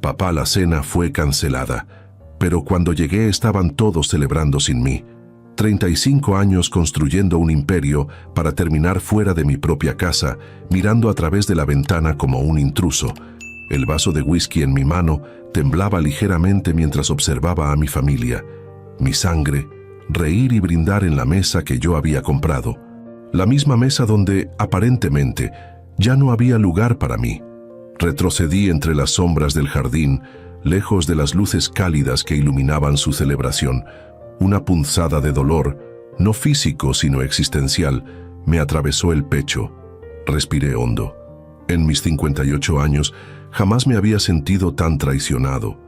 Papá, la cena fue cancelada, pero cuando llegué estaban todos celebrando sin mí. 35 años construyendo un imperio para terminar fuera de mi propia casa, mirando a través de la ventana como un intruso. El vaso de whisky en mi mano temblaba ligeramente mientras observaba a mi familia. Mi sangre, reír y brindar en la mesa que yo había comprado. La misma mesa donde, aparentemente, ya no había lugar para mí. Retrocedí entre las sombras del jardín, lejos de las luces cálidas que iluminaban su celebración. Una punzada de dolor, no físico sino existencial, me atravesó el pecho. Respiré hondo. En mis 58 años jamás me había sentido tan traicionado,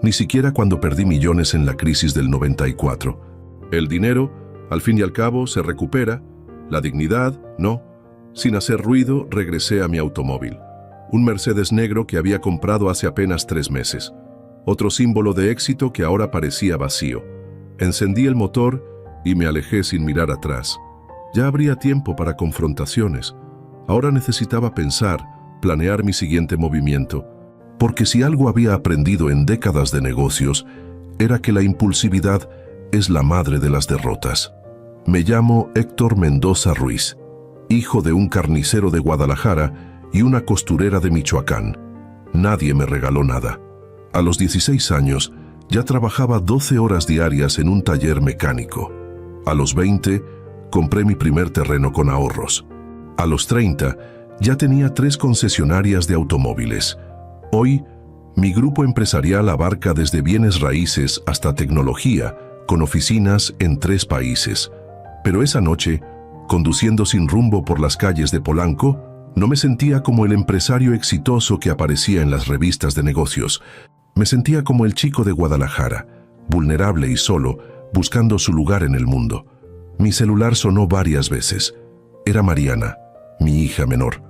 ni siquiera cuando perdí millones en la crisis del 94. El dinero, al fin y al cabo, se recupera. La dignidad, no. Sin hacer ruido, regresé a mi automóvil. Un Mercedes negro que había comprado hace apenas 3 meses. Otro símbolo de éxito que ahora parecía vacío. Encendí el motor y me alejé sin mirar atrás. Ya habría tiempo para confrontaciones. Ahora necesitaba pensar, planear mi siguiente movimiento. Porque si algo había aprendido en décadas de negocios, era que la impulsividad es la madre de las derrotas. Me llamo Héctor Mendoza Ruiz, hijo de un carnicero de Guadalajara y una costurera de Michoacán. Nadie me regaló nada. A los 16 años, ya trabajaba 12 horas diarias en un taller mecánico. A los 20, compré mi primer terreno con ahorros. A los 30, ya tenía 3 concesionarias de automóviles. Hoy, mi grupo empresarial abarca desde bienes raíces hasta tecnología, con oficinas en 3 países. Pero esa noche, conduciendo sin rumbo por las calles de Polanco, no me sentía como el empresario exitoso que aparecía en las revistas de negocios. Me sentía como el chico de Guadalajara, vulnerable y solo, buscando su lugar en el mundo. Mi celular sonó varias veces. Era Mariana, mi hija menor.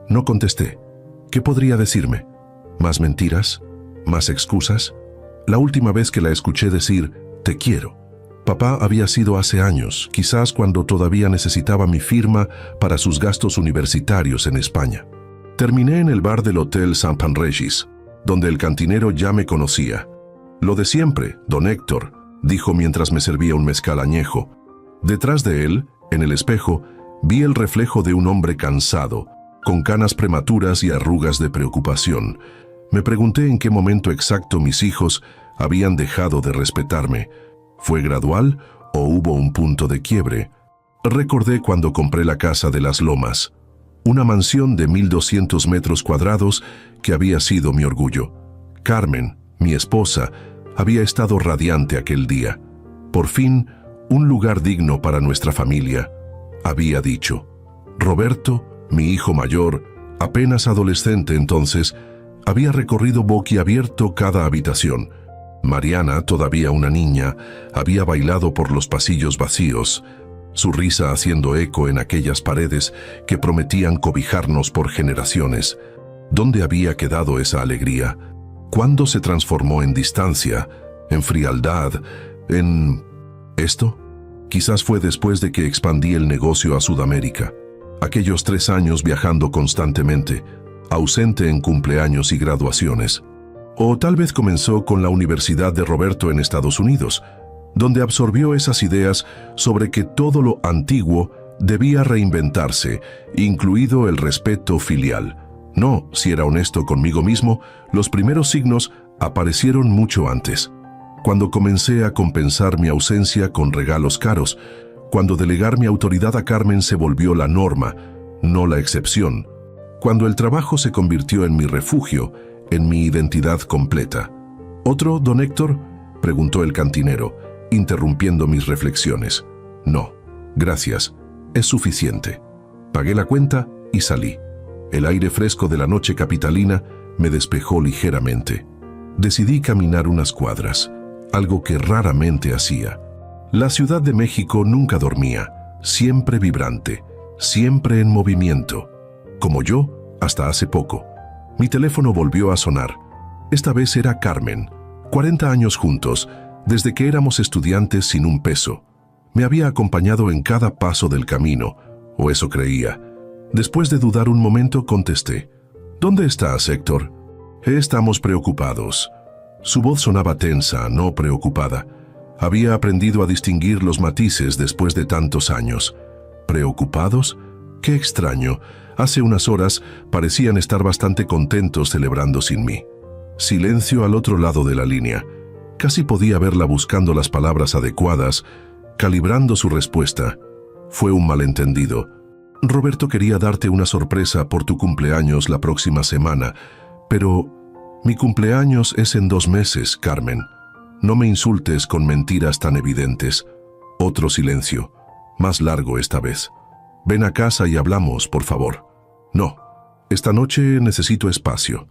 No contesté. ¿Qué podría decirme? ¿Más mentiras? ¿Más excusas? La última vez que la escuché decir, te quiero. Papá había sido hace años, quizás cuando todavía necesitaba mi firma para sus gastos universitarios en España. Terminé en el bar del Hotel St. Regis, donde el cantinero ya me conocía. Lo de siempre, don Héctor, dijo mientras me servía un mezcal añejo. Detrás de él, en el espejo, vi el reflejo de un hombre cansado, con canas prematuras y arrugas de preocupación. Me pregunté en qué momento exacto mis hijos habían dejado de respetarme. ¿Fue gradual o hubo un punto de quiebre? Recordé cuando compré la casa de Las Lomas, una mansión de 1.200 metros cuadrados que había sido mi orgullo. Carmen, mi esposa, había estado radiante aquel día. Por fin, un lugar digno para nuestra familia, había dicho. Roberto, mi hijo mayor, apenas adolescente entonces, había recorrido boquiabierto cada habitación. Mariana, todavía una niña, había bailado por los pasillos vacíos, su risa haciendo eco en aquellas paredes que prometían cobijarnos por generaciones. ¿Dónde había quedado esa alegría? ¿Cuándo se transformó en distancia, en frialdad, en... ¿esto? Quizás fue después de que expandí el negocio a Sudamérica. Aquellos 3 años viajando constantemente, ausente en cumpleaños y graduaciones. O tal vez comenzó con la Universidad de Roberto en Estados Unidos, donde absorbió esas ideas sobre que todo lo antiguo debía reinventarse, incluido el respeto filial. No, si era honesto conmigo mismo, los primeros signos aparecieron mucho antes. Cuando comencé a compensar mi ausencia con regalos caros, cuando delegar mi autoridad a Carmen se volvió la norma, no la excepción. Cuando el trabajo se convirtió en mi refugio, en mi identidad completa. ¿Otro, don Héctor?, preguntó el cantinero, interrumpiendo mis reflexiones. No, gracias, es suficiente. Pagué la cuenta y salí. El aire fresco de la noche capitalina me despejó ligeramente. Decidí caminar unas cuadras, algo que raramente hacía. La Ciudad de México nunca dormía, siempre vibrante, siempre en movimiento. Como yo, hasta hace poco. Mi teléfono volvió a sonar. Esta vez era Carmen. 40 años juntos, desde que éramos estudiantes sin un peso. Me había acompañado en cada paso del camino, o eso creía. Después de dudar un momento, contesté. ¿Dónde estás, Héctor? Estamos preocupados. Su voz sonaba tensa, no preocupada. Había aprendido a distinguir los matices después de tantos años. ¿Preocupados? Qué extraño. Hace unas horas parecían estar bastante contentos celebrando sin mí. Silencio al otro lado de la línea. Casi podía verla buscando las palabras adecuadas, calibrando su respuesta. Fue un malentendido. Roberto quería darte una sorpresa por tu cumpleaños la próxima semana, pero mi cumpleaños es en 2 meses, Carmen. No me insultes con mentiras tan evidentes. Otro silencio, más largo esta vez. Ven a casa y hablamos, por favor. No, esta noche necesito espacio.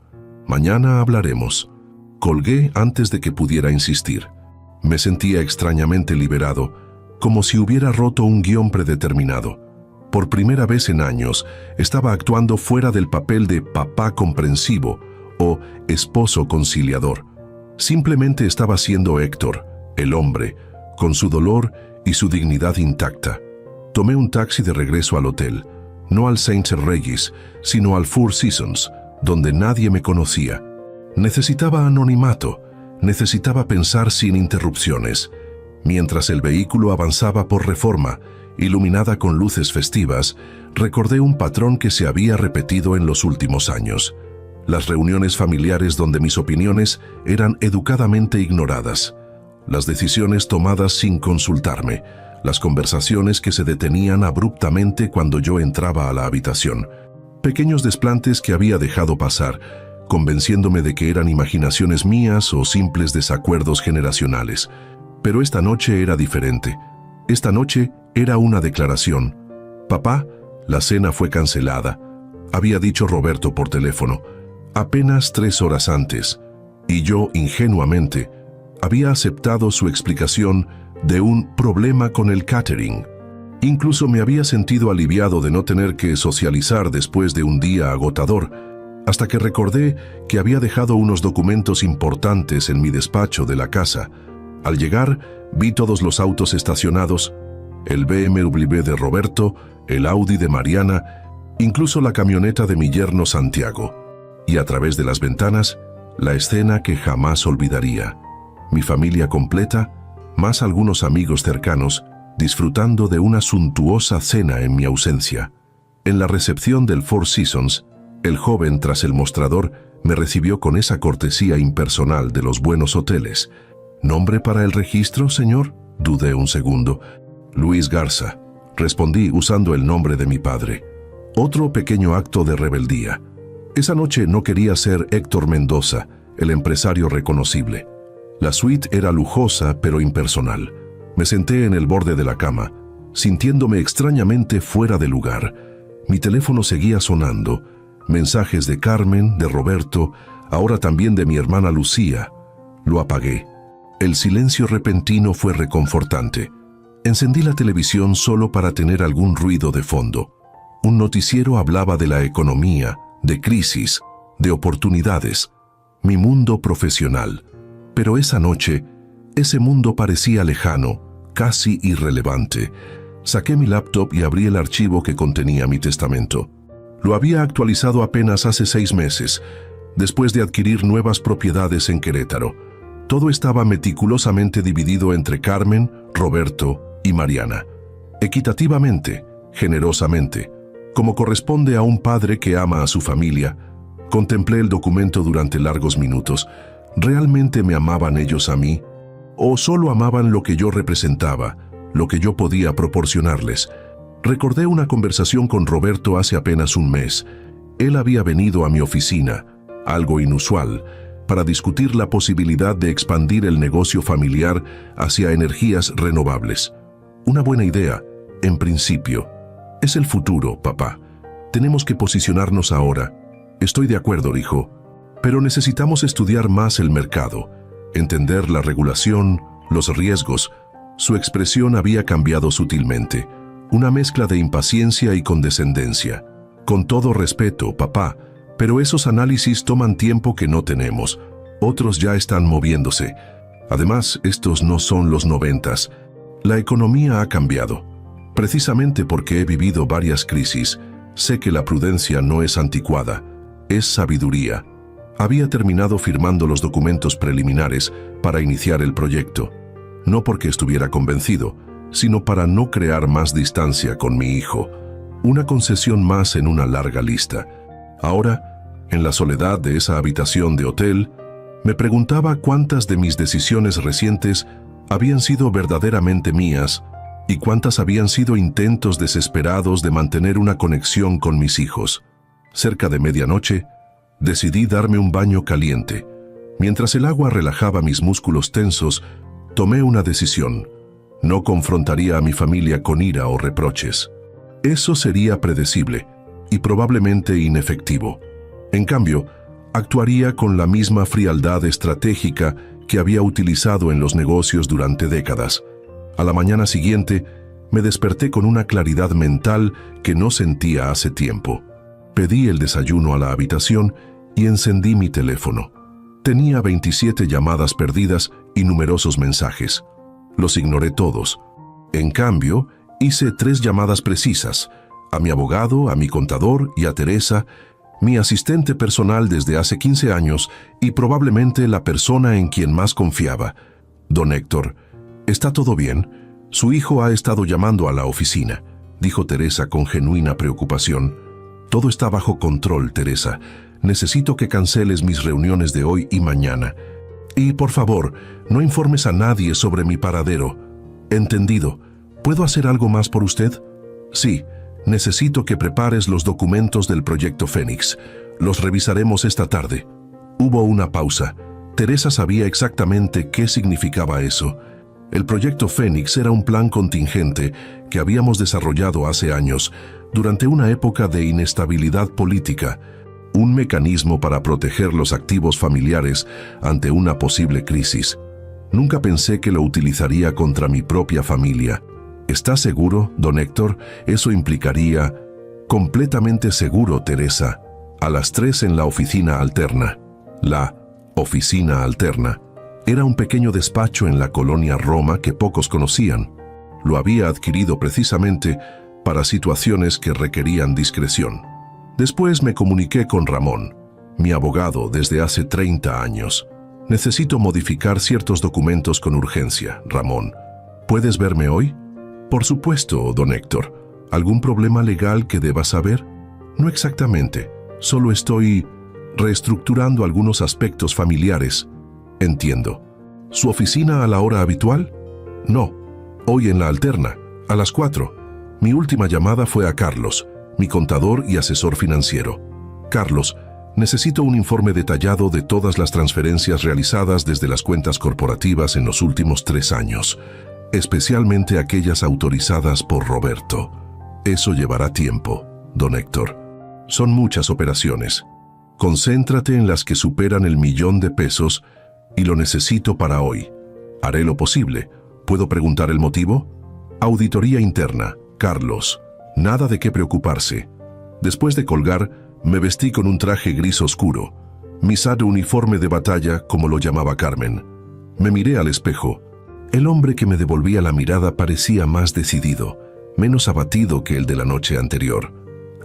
Mañana hablaremos. Colgué antes de que pudiera insistir. Me sentía extrañamente liberado, como si hubiera roto un guión predeterminado. Por primera vez en años, estaba actuando fuera del papel de papá comprensivo o esposo conciliador. Simplemente estaba siendo Héctor, el hombre, con su dolor y su dignidad intacta. Tomé un taxi de regreso al hotel, no al St. Regis, sino al Four Seasons, donde nadie me conocía. Necesitaba anonimato, necesitaba pensar sin interrupciones. Mientras el vehículo avanzaba por Reforma, iluminada con luces festivas, recordé un patrón que se había repetido en los últimos años. Las reuniones familiares donde mis opiniones eran educadamente ignoradas. Las decisiones tomadas sin consultarme. Las conversaciones que se detenían abruptamente cuando yo entraba a la habitación. Pequeños desplantes que había dejado pasar, convenciéndome de que eran imaginaciones mías o simples desacuerdos generacionales. Pero esta noche era diferente. Esta noche era una declaración. Papá, la cena fue cancelada. Había dicho Roberto por teléfono, apenas 3 horas antes, y yo, ingenuamente, había aceptado su explicación de un problema con el catering. Incluso me había sentido aliviado de no tener que socializar después de un día agotador, hasta que recordé que había dejado unos documentos importantes en mi despacho de la casa. Al llegar, vi todos los autos estacionados, el BMW de Roberto, el Audi de Mariana, incluso la camioneta de mi yerno Santiago. Y a través de las ventanas, la escena que jamás olvidaría. Mi familia completa, más algunos amigos cercanos, disfrutando de una suntuosa cena en mi ausencia. En la recepción del Four Seasons, el joven tras el mostrador me recibió con esa cortesía impersonal de los buenos hoteles. ¿Nombre para el registro, señor? Dudé un segundo. Luis Garza, respondí usando el nombre de mi padre. Otro pequeño acto de rebeldía. Esa noche no quería ser Héctor Mendoza, el empresario reconocible. La suite era lujosa pero impersonal. Me senté en el borde de la cama, sintiéndome extrañamente fuera de lugar. Mi teléfono seguía sonando. Mensajes de Carmen, de Roberto, ahora también de mi hermana Lucía. Lo apagué. El silencio repentino fue reconfortante. Encendí la televisión solo para tener algún ruido de fondo. Un noticiero hablaba de la economía, de crisis, de oportunidades. Mi mundo profesional. Pero esa noche, ese mundo parecía lejano, casi irrelevante. Saqué mi laptop y abrí el archivo que contenía mi testamento. Lo había actualizado apenas hace 6 meses, después de adquirir nuevas propiedades en Querétaro. Todo estaba meticulosamente dividido entre Carmen, Roberto y Mariana. Equitativamente, generosamente, como corresponde a un padre que ama a su familia. Contemplé el documento durante largos minutos. ¿Realmente me amaban ellos a mí? ¿O solo amaban lo que yo representaba, lo que yo podía proporcionarles? Recordé una conversación con Roberto hace apenas un mes. Él había venido a mi oficina, algo inusual, para discutir la posibilidad de expandir el negocio familiar hacia energías renovables. Una buena idea, en principio. Es el futuro, papá. Tenemos que posicionarnos ahora. Estoy de acuerdo, hijo. Pero necesitamos estudiar más el mercado, entender la regulación, los riesgos. Su expresión había cambiado sutilmente. Una mezcla de impaciencia y condescendencia. Con todo respeto, papá, pero esos análisis toman tiempo que no tenemos. Otros ya están moviéndose. Además, estos no son los 90s. La economía ha cambiado. Precisamente porque he vivido varias crisis, sé que la prudencia no es anticuada, es sabiduría. Había terminado firmando los documentos preliminares para iniciar el proyecto, no porque estuviera convencido, sino para no crear más distancia con mi hijo, una concesión más en una larga lista. Ahora, en la soledad de esa habitación de hotel, me preguntaba cuántas de mis decisiones recientes habían sido verdaderamente mías y cuántas habían sido intentos desesperados de mantener una conexión con mis hijos. Cerca de medianoche, decidí darme un baño caliente. Mientras el agua relajaba mis músculos tensos, tomé una decisión. No confrontaría a mi familia con ira o reproches. Eso sería predecible y probablemente inefectivo. En cambio, actuaría con la misma frialdad estratégica que había utilizado en los negocios durante décadas. A la mañana siguiente, me desperté con una claridad mental que no sentía hace tiempo. Pedí el desayuno a la habitación y encendí mi teléfono. Tenía 27 llamadas perdidas y numerosos mensajes. Los ignoré todos. En cambio, hice 3 llamadas precisas: a mi abogado, a mi contador y a Teresa, mi asistente personal desde hace 15 años y probablemente la persona en quien más confiaba. Don Héctor, ¿está todo bien? Su hijo ha estado llamando a la oficina, dijo Teresa con genuina preocupación. Todo está bajo control, Teresa. Necesito que canceles mis reuniones de hoy y mañana. Y, por favor, no informes a nadie sobre mi paradero. Entendido. ¿Puedo hacer algo más por usted? Sí. Necesito que prepares los documentos del Proyecto Fénix. Los revisaremos esta tarde. Hubo una pausa. Teresa sabía exactamente qué significaba eso. El Proyecto Fénix era un plan contingente que habíamos desarrollado hace años, durante una época de inestabilidad política, un mecanismo para proteger los activos familiares ante una posible crisis. Nunca pensé que lo utilizaría contra mi propia familia. ¿Está seguro, don Héctor? Eso implicaría... Completamente seguro, Teresa. A las 3 en la oficina alterna. La oficina alterna era un pequeño despacho en la colonia Roma que pocos conocían. Lo había adquirido precisamente para situaciones que requerían discreción. Después me comuniqué con Ramón, mi abogado desde hace 30 años. Necesito modificar ciertos documentos con urgencia, Ramón. ¿Puedes verme hoy? Por supuesto, don Héctor. ¿Algún problema legal que deba saber? No exactamente. Solo estoy reestructurando algunos aspectos familiares. Entiendo. ¿Su oficina a la hora habitual? No. Hoy en la alterna, a las 4. Mi última llamada fue a Carlos, mi contador y asesor financiero. Carlos, necesito un informe detallado de todas las transferencias realizadas desde las cuentas corporativas en los últimos 3 años, especialmente aquellas autorizadas por Roberto. Eso llevará tiempo, don Héctor. Son muchas operaciones. Concéntrate en las que superan el $1.000.000 y lo necesito para hoy. Haré lo posible. ¿Puedo preguntar el motivo? Auditoría interna. Carlos. Nada de qué preocuparse. Después de colgar, me vestí con un traje gris oscuro, mi sad uniforme de batalla, como lo llamaba Carmen. Me miré al espejo. El hombre que me devolvía la mirada parecía más decidido, menos abatido que el de la noche anterior.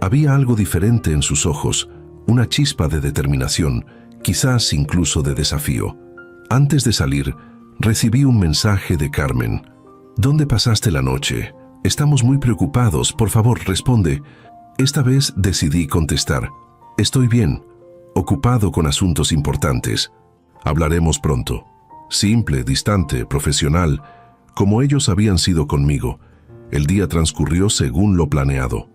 Había algo diferente en sus ojos, una chispa de determinación, quizás incluso de desafío. Antes de salir, recibí un mensaje de Carmen. ¿Dónde pasaste la noche? Estamos muy preocupados, por favor, responde. Esta vez decidí contestar. Estoy bien, ocupado con asuntos importantes. Hablaremos pronto. Simple, distante, profesional, como ellos habían sido conmigo. El día transcurrió según lo planeado.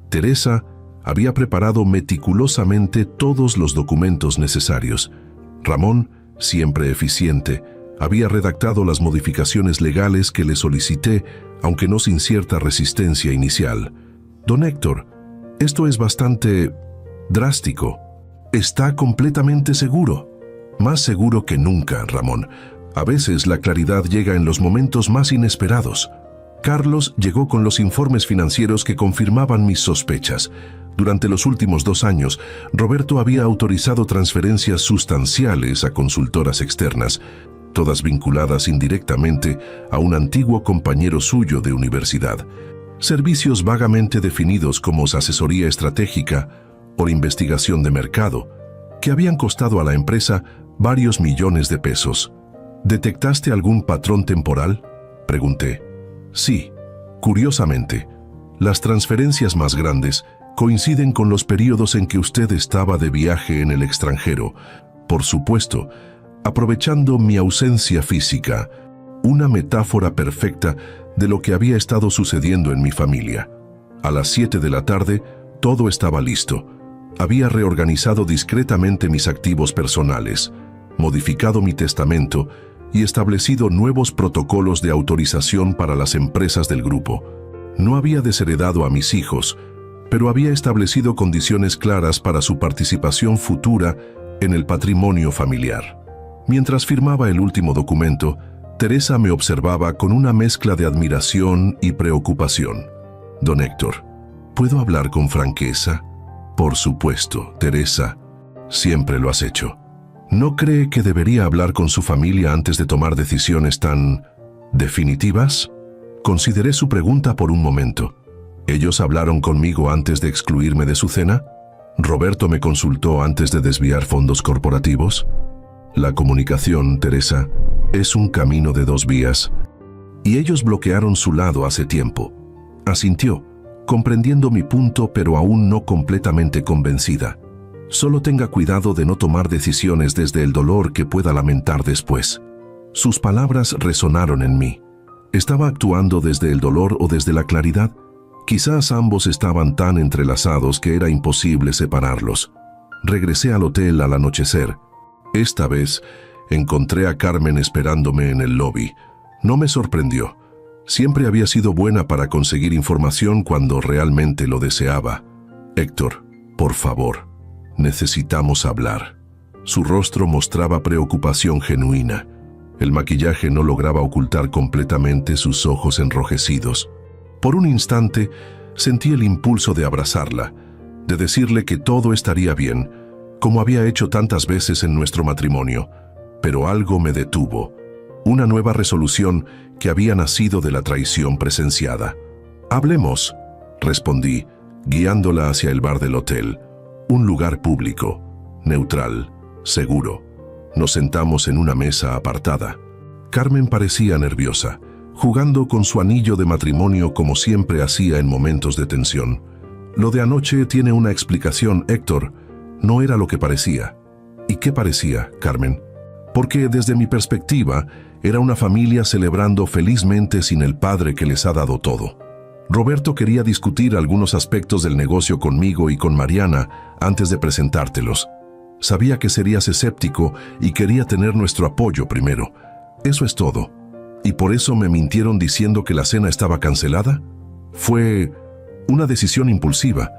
Teresa había preparado meticulosamente todos los documentos necesarios. Ramón, siempre eficiente, había redactado las modificaciones legales que le solicité, aunque no sin cierta resistencia inicial. Don Héctor, esto es bastante drástico. ¿Está completamente seguro? Más seguro que nunca, Ramón. A veces la claridad llega en los momentos más inesperados. Carlos llegó con los informes financieros que confirmaban mis sospechas. Durante los últimos 2 años, Roberto había autorizado transferencias sustanciales a consultoras externas, todas vinculadas indirectamente a un antiguo compañero suyo de universidad. Servicios vagamente definidos como asesoría estratégica o investigación de mercado, que habían costado a la empresa varios millones de pesos. ¿Detectaste algún patrón temporal?, pregunté. Sí, curiosamente, las transferencias más grandes coinciden con los periodos en que usted estaba de viaje en el extranjero, por supuesto, aprovechando mi ausencia física, una metáfora perfecta de lo que había estado sucediendo en mi familia. A las 7 de la tarde, todo estaba listo. Había reorganizado discretamente mis activos personales, modificado mi testamento y establecido nuevos protocolos de autorización para las empresas del grupo. No había desheredado a mis hijos, pero había establecido condiciones claras para su participación futura en el patrimonio familiar. Mientras firmaba el último documento, Teresa me observaba con una mezcla de admiración y preocupación. Don Héctor, ¿puedo hablar con franqueza? Por supuesto, Teresa. Siempre lo has hecho. ¿No cree que debería hablar con su familia antes de tomar decisiones tan definitivas? Consideré su pregunta por un momento. ¿Ellos hablaron conmigo antes de excluirme de su cena? ¿Roberto me consultó antes de desviar fondos corporativos? La comunicación, Teresa, es un camino de 2 vías. Y ellos bloquearon su lado hace tiempo. Asintió, comprendiendo mi punto pero aún no completamente convencida. Solo tenga cuidado de no tomar decisiones desde el dolor que pueda lamentar después. Sus palabras resonaron en mí. ¿Estaba actuando desde el dolor o desde la claridad? Quizás ambos estaban tan entrelazados que era imposible separarlos. Regresé al hotel al anochecer. Esta vez encontré a Carmen esperándome en el lobby. No me sorprendió. Siempre había sido buena para conseguir información cuando realmente lo deseaba. Héctor, por favor, necesitamos hablar. Su rostro mostraba preocupación genuina. El maquillaje no lograba ocultar completamente sus ojos enrojecidos. Por un instante, sentí el impulso de abrazarla, de decirle que todo estaría bien, como había hecho tantas veces en nuestro matrimonio, pero algo me detuvo. Una nueva resolución que había nacido de la traición presenciada. «Hablemos», respondí, guiándola hacia el bar del hotel, un lugar público, neutral, seguro. Nos sentamos en una mesa apartada. Carmen parecía nerviosa, jugando con su anillo de matrimonio como siempre hacía en momentos de tensión. «Lo de anoche tiene una explicación, Héctor. No era lo que parecía». «¿Y qué parecía, Carmen?» «Porque desde mi perspectiva, era una familia celebrando felizmente sin el padre que les ha dado todo. Roberto quería discutir algunos aspectos del negocio conmigo y con Mariana antes de presentártelos. Sabía que serías escéptico y quería tener nuestro apoyo primero. Eso es todo. ¿Y por eso me mintieron diciendo que la cena estaba cancelada? Fue una decisión impulsiva.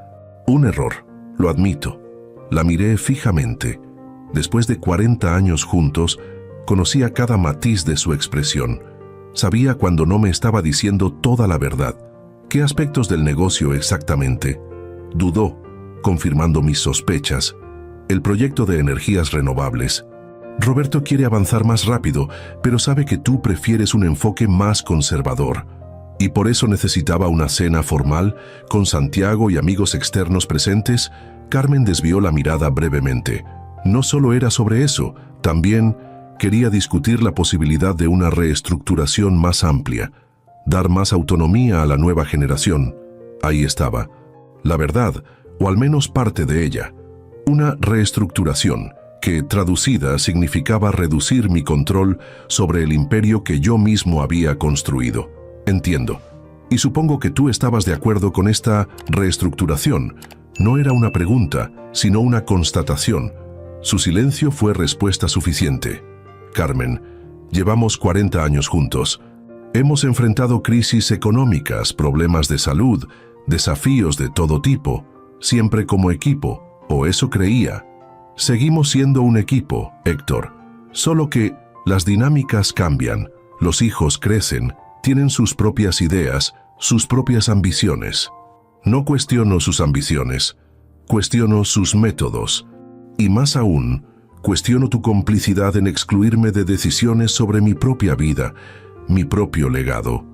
Un error, lo admito». La miré fijamente. Después de 40 años juntos, conocía cada matiz de su expresión. Sabía cuando no me estaba diciendo toda la verdad. ¿Qué aspectos del negocio exactamente? Dudó, confirmando mis sospechas. El proyecto de energías renovables. Roberto quiere avanzar más rápido, pero sabe que tú prefieres un enfoque más conservador. Y por eso necesitaba una cena formal, con Santiago y amigos externos presentes. Carmen desvió la mirada brevemente. No solo era sobre eso, también quería discutir la posibilidad de una reestructuración más amplia, dar más autonomía a la nueva generación. Ahí estaba, la verdad, o al menos parte de ella. Una reestructuración que, traducida, significaba reducir mi control sobre el imperio que yo mismo había construido. Entiendo. Y supongo que tú estabas de acuerdo con esta reestructuración. No era una pregunta, sino una constatación. Su silencio fue respuesta suficiente. Carmen, llevamos 40 años juntos. Hemos enfrentado crisis económicas, problemas de salud, desafíos de todo tipo, siempre como equipo, o eso creía. Seguimos siendo un equipo, Héctor. Solo que las dinámicas cambian, los hijos crecen, tienen sus propias ideas, sus propias ambiciones. No cuestiono sus ambiciones, cuestiono sus métodos. Y más aún, cuestiono tu complicidad en excluirme de decisiones sobre mi propia vida, mi propio legado.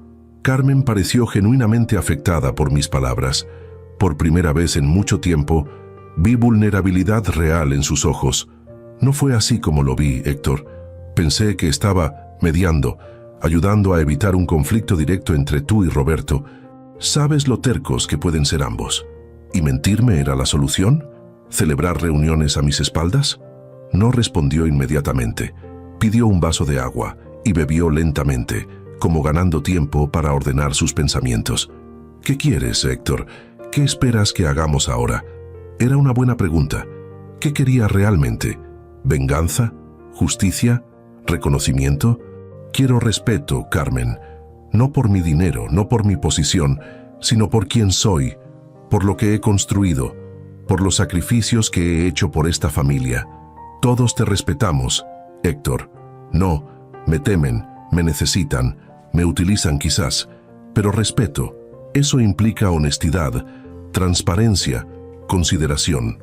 Carmen pareció genuinamente afectada por mis palabras. Por primera vez en mucho tiempo, Vi vulnerabilidad real en sus ojos. No fue así como lo vi, Héctor. Pensé que estaba mediando, ayudando a evitar un conflicto directo entre tú y Roberto. ¿Sabes lo tercos que pueden ser ambos? ¿Y mentirme era la solución? ¿Celebrar reuniones a mis espaldas? No respondió inmediatamente. Pidió un vaso de agua y bebió lentamente, como ganando tiempo para ordenar sus pensamientos. ¿Qué quieres, Héctor? ¿Qué esperas que hagamos ahora? Era una buena pregunta. ¿Qué quería realmente? ¿Venganza? ¿Justicia? ¿Reconocimiento? Quiero respeto, Carmen. No por mi dinero, no por mi posición, sino por quién soy, por lo que he construido, por los sacrificios que he hecho por esta familia. Todos te respetamos, Héctor. No, me temen, me necesitan, me utilizan quizás, pero respeto. Eso implica honestidad, transparencia, consideración,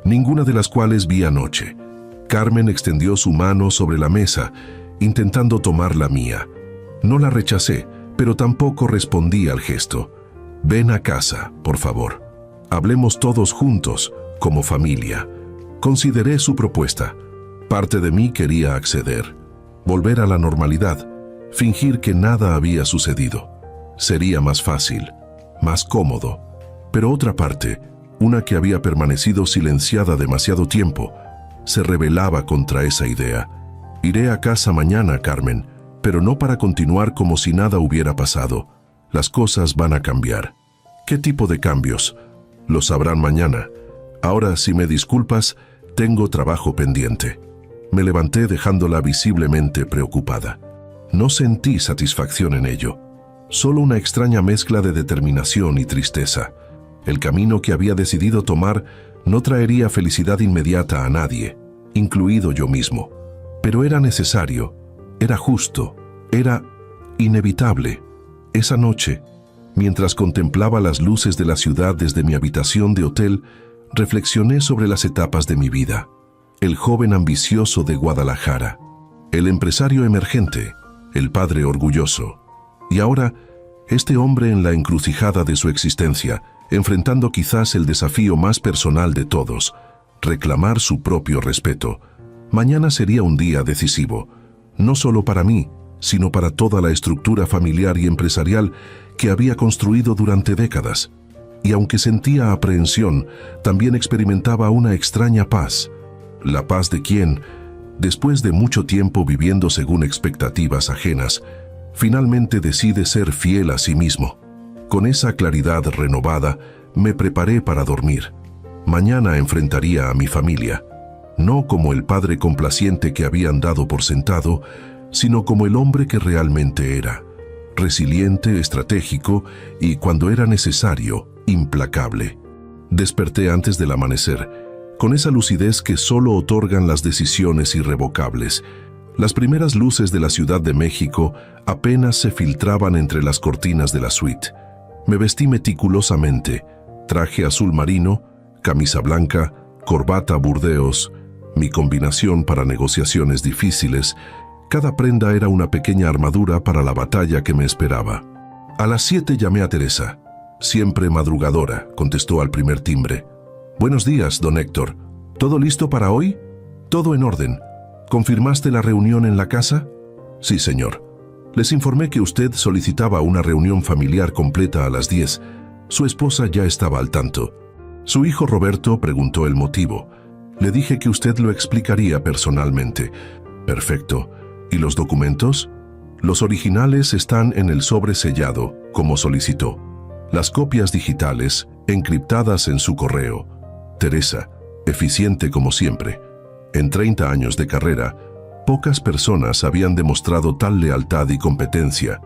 ninguna de las cuales vi anoche. Carmen extendió su mano sobre la mesa, intentando tomar la mía. No la rechacé, pero tampoco respondí al gesto. Ven a casa, por favor. Hablemos todos juntos, como familia. Consideré su propuesta. Parte de mí quería acceder, volver a la normalidad, fingir que nada había sucedido. Sería más fácil, más cómodo. Pero otra parte, una que había permanecido silenciada demasiado tiempo, se rebelaba contra esa idea. Iré a casa mañana, Carmen, pero no para continuar como si nada hubiera pasado. Las cosas van a cambiar. ¿Qué tipo de cambios? Lo sabrán mañana. Ahora, si me disculpas, tengo trabajo pendiente. Me levanté dejándola visiblemente preocupada. No sentí satisfacción en ello, solo una extraña mezcla de determinación y tristeza. El camino que había decidido tomar no traería felicidad inmediata a nadie, incluido yo mismo. Pero era necesario, era justo, era inevitable. Esa noche, mientras contemplaba las luces de la ciudad desde mi habitación de hotel, reflexioné sobre las etapas de mi vida. El joven ambicioso de Guadalajara, el empresario emergente, el padre orgulloso. Y ahora, este hombre en la encrucijada de su existencia, enfrentando quizás el desafío más personal de todos, reclamar su propio respeto. Mañana sería un día decisivo, no solo para mí, sino para toda la estructura familiar y empresarial que había construido durante décadas. Y aunque sentía aprehensión, también experimentaba una extraña paz. La paz de quien, después de mucho tiempo viviendo según expectativas ajenas, finalmente decide ser fiel a sí mismo. Con esa claridad renovada, me preparé para dormir. Mañana enfrentaría a mi familia, no como el padre complaciente que habían dado por sentado, sino como el hombre que realmente era, resiliente, estratégico y, cuando era necesario, implacable. Desperté antes del amanecer, con esa lucidez que solo otorgan las decisiones irrevocables. Las primeras luces de la Ciudad de México apenas se filtraban entre las cortinas de la suite. Me vestí meticulosamente, traje azul marino, camisa blanca, corbata burdeos, mi combinación para negociaciones difíciles. Cada prenda era una pequeña armadura para la batalla que me esperaba. A las 7 llamé a Teresa. Siempre madrugadora, contestó al primer timbre. Buenos días, don Héctor. ¿Todo listo para hoy? Todo en orden. ¿Confirmaste la reunión en la casa? Sí, señor. Les informé que usted solicitaba una reunión familiar completa a las 10. Su esposa ya estaba al tanto. Su hijo Roberto preguntó el motivo. Le dije que usted lo explicaría personalmente. Perfecto. ¿Y los documentos? Los originales están en el sobre sellado, como solicitó. Las copias digitales, encriptadas en su correo. Teresa, eficiente como siempre. En 30 años de carrera, pocas personas habían demostrado tal lealtad y competencia.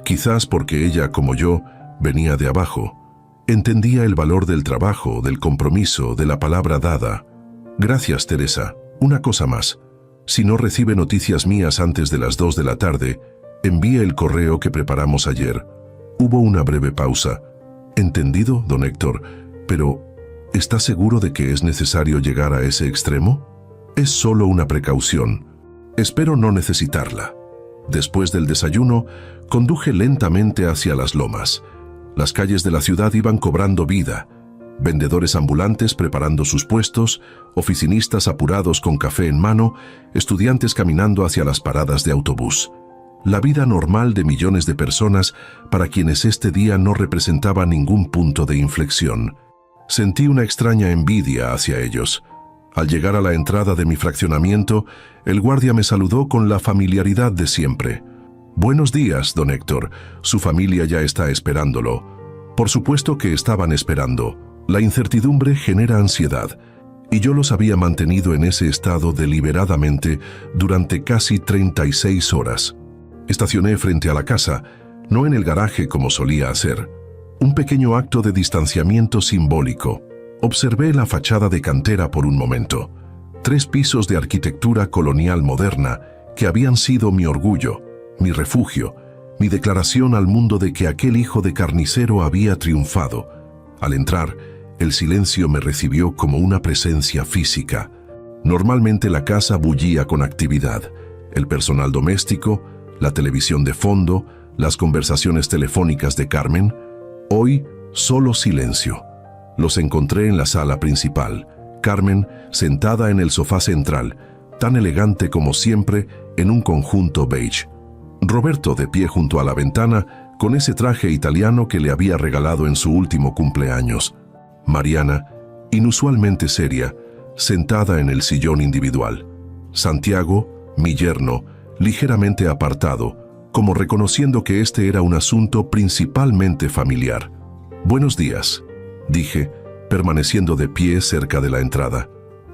Quizás porque ella, como yo, venía de abajo. Entendía el valor del trabajo, del compromiso, de la palabra dada. Gracias, Teresa. Una cosa más. Si no recibe noticias mías antes de las 2 de la tarde, envíe el correo que preparamos ayer. Hubo una breve pausa. Entendido, don Héctor, pero ¿está seguro de que es necesario llegar a ese extremo? Es solo una precaución. Espero no necesitarla. Después del desayuno, conduje lentamente hacia las lomas. Las calles de la ciudad iban cobrando vida. vendedores ambulantes preparando sus puestos, oficinistas apurados con café en mano, estudiantes caminando hacia las paradas de autobús. La vida normal de millones de personas para quienes este día no representaba ningún punto de inflexión. Sentí una extraña envidia hacia ellos. Al llegar a la entrada de mi fraccionamiento, el guardia me saludó con la familiaridad de siempre. «Buenos días, don Héctor. Su familia ya está esperándolo». Por supuesto que estaban esperando. La incertidumbre genera ansiedad, y yo los había mantenido en ese estado deliberadamente durante casi 36 horas. Estacioné frente a la casa, no en el garaje como solía hacer. Un pequeño acto de distanciamiento simbólico. Observé la fachada de cantera por un momento. 3 pisos de arquitectura colonial moderna que habían sido mi orgullo, mi refugio, mi declaración al mundo de que aquel hijo de carnicero había triunfado. Al entrar, el silencio me recibió como una presencia física. Normalmente la casa bullía con actividad. El personal doméstico, la televisión de fondo, las conversaciones telefónicas de Carmen. Hoy, solo silencio. Los encontré en la sala principal. Carmen, sentada en el sofá central, tan elegante como siempre, en un conjunto beige. Roberto de pie junto a la ventana, con ese traje italiano que le había regalado en su último cumpleaños. Mariana, inusualmente seria, sentada en el sillón individual. Santiago, mi yerno, ligeramente apartado, como reconociendo que este era un asunto principalmente familiar. «Buenos días», dije, permaneciendo de pie cerca de la entrada.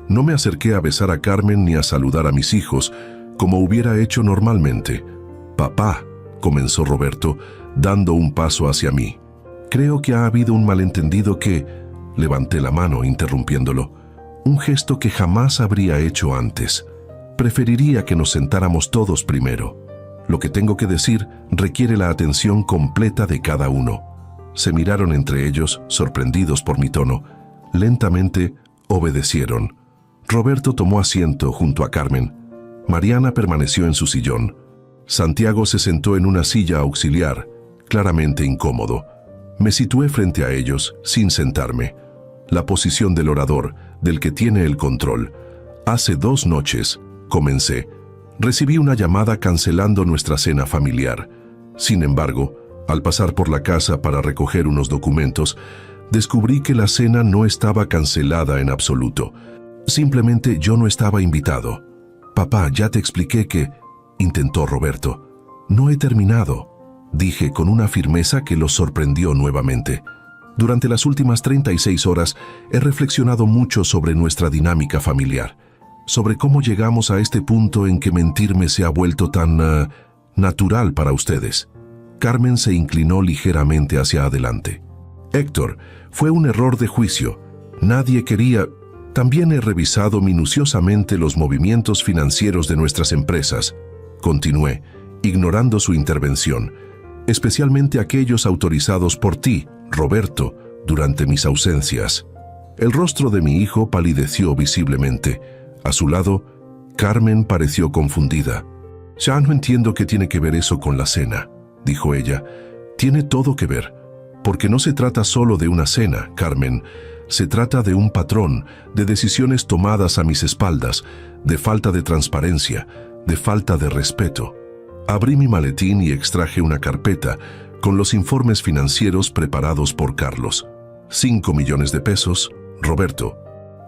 No me acerqué a besar a Carmen ni a saludar a mis hijos, como hubiera hecho normalmente. «Papá», comenzó Roberto, dando un paso hacia mí. «Creo que ha habido un malentendido que...» Levanté la mano, interrumpiéndolo. Un gesto que jamás habría hecho antes. Preferiría que nos sentáramos todos primero. Lo que tengo que decir requiere la atención completa de cada uno. Se miraron entre ellos, sorprendidos por mi tono. Lentamente obedecieron. Roberto tomó asiento junto a Carmen. Mariana permaneció en su sillón. Santiago se sentó en una silla auxiliar, claramente incómodo. Me situé frente a ellos, sin sentarme. La posición del orador, del que tiene el control. Hace 2 noches, comencé. Recibí una llamada cancelando nuestra cena familiar. Sin embargo, al pasar por la casa para recoger unos documentos, descubrí que la cena no estaba cancelada en absoluto. Simplemente yo no estaba invitado. «Papá, ya te expliqué que...» intentó Roberto. «No he terminado», dije con una firmeza que los sorprendió nuevamente. Durante las últimas 36 horas he reflexionado mucho sobre nuestra dinámica familiar, sobre cómo llegamos a este punto en que mentirme se ha vuelto tan natural para ustedes. Carmen se inclinó ligeramente hacia adelante. «Héctor, fue un error de juicio. Nadie quería... También he revisado minuciosamente los movimientos financieros de nuestras empresas», continué, ignorando su intervención, «especialmente aquellos autorizados por ti, Roberto, durante mis ausencias». El rostro de mi hijo palideció visiblemente. A su lado, Carmen pareció confundida. «Ya no entiendo qué tiene que ver eso con la cena», dijo ella. «Tiene todo que ver, porque no se trata solo de una cena, Carmen. Se trata de un patrón, de decisiones tomadas a mis espaldas, de falta de transparencia, de falta de respeto». Abrí mi maletín y extraje una carpeta con los informes financieros preparados por Carlos. 5 millones de pesos, Roberto.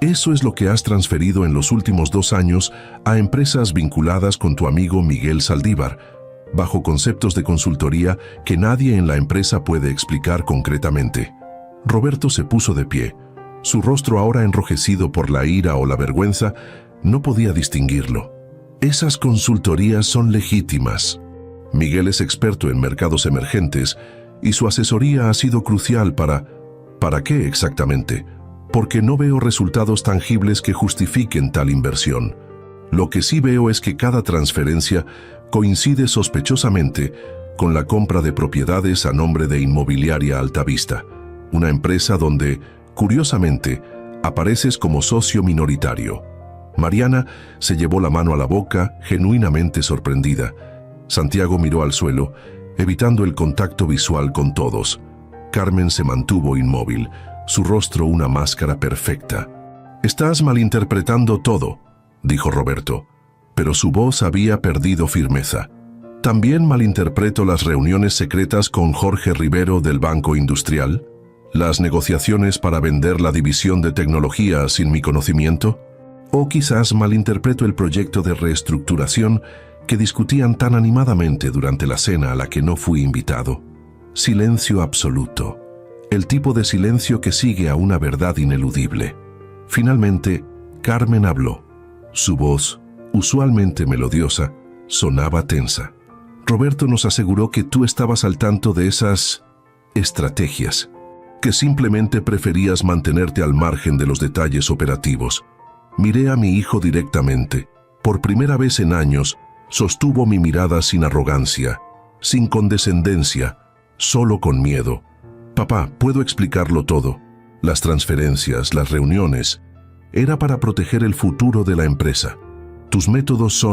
Eso es lo que has transferido en los últimos 2 años a empresas vinculadas con tu amigo Miguel Saldívar, bajo conceptos de consultoría que nadie en la empresa puede explicar concretamente. Roberto se puso de pie. Su rostro, ahora enrojecido por la ira o la vergüenza, no podía distinguirlo. «Esas consultorías son legítimas. Miguel es experto en mercados emergentes y su asesoría ha sido crucial para... ¿Para qué exactamente? Porque no veo resultados tangibles que justifiquen tal inversión. Lo que sí veo es que cada transferencia coincide sospechosamente con la compra de propiedades a nombre de Inmobiliaria Altavista, una empresa donde, curiosamente, apareces como socio minoritario». Mariana se llevó la mano a la boca, genuinamente sorprendida. Santiago miró al suelo, evitando el contacto visual con todos. Carmen se mantuvo inmóvil, su rostro una máscara perfecta. «Estás malinterpretando todo», dijo Roberto, pero su voz había perdido firmeza. «¿También malinterpreto las reuniones secretas con Jorge Rivero del Banco Industrial? ¿Las negociaciones para vender la división de tecnología sin mi conocimiento? ¿O quizás malinterpreto el proyecto de reestructuración que discutían tan animadamente durante la cena a la que no fui invitado?» Silencio absoluto. El tipo de silencio que sigue a una verdad ineludible. Finalmente, Carmen habló. Su voz, usualmente melodiosa, sonaba tensa. «Roberto nos aseguró que tú estabas al tanto de esas estrategias, que simplemente preferías mantenerte al margen de los detalles operativos». Miré a mi hijo directamente. Por primera vez en años, sostuvo mi mirada sin arrogancia, sin condescendencia, solo con miedo. «Papá, puedo explicarlo todo. Las transferencias, las reuniones. Era para proteger el futuro de la empresa. Tus métodos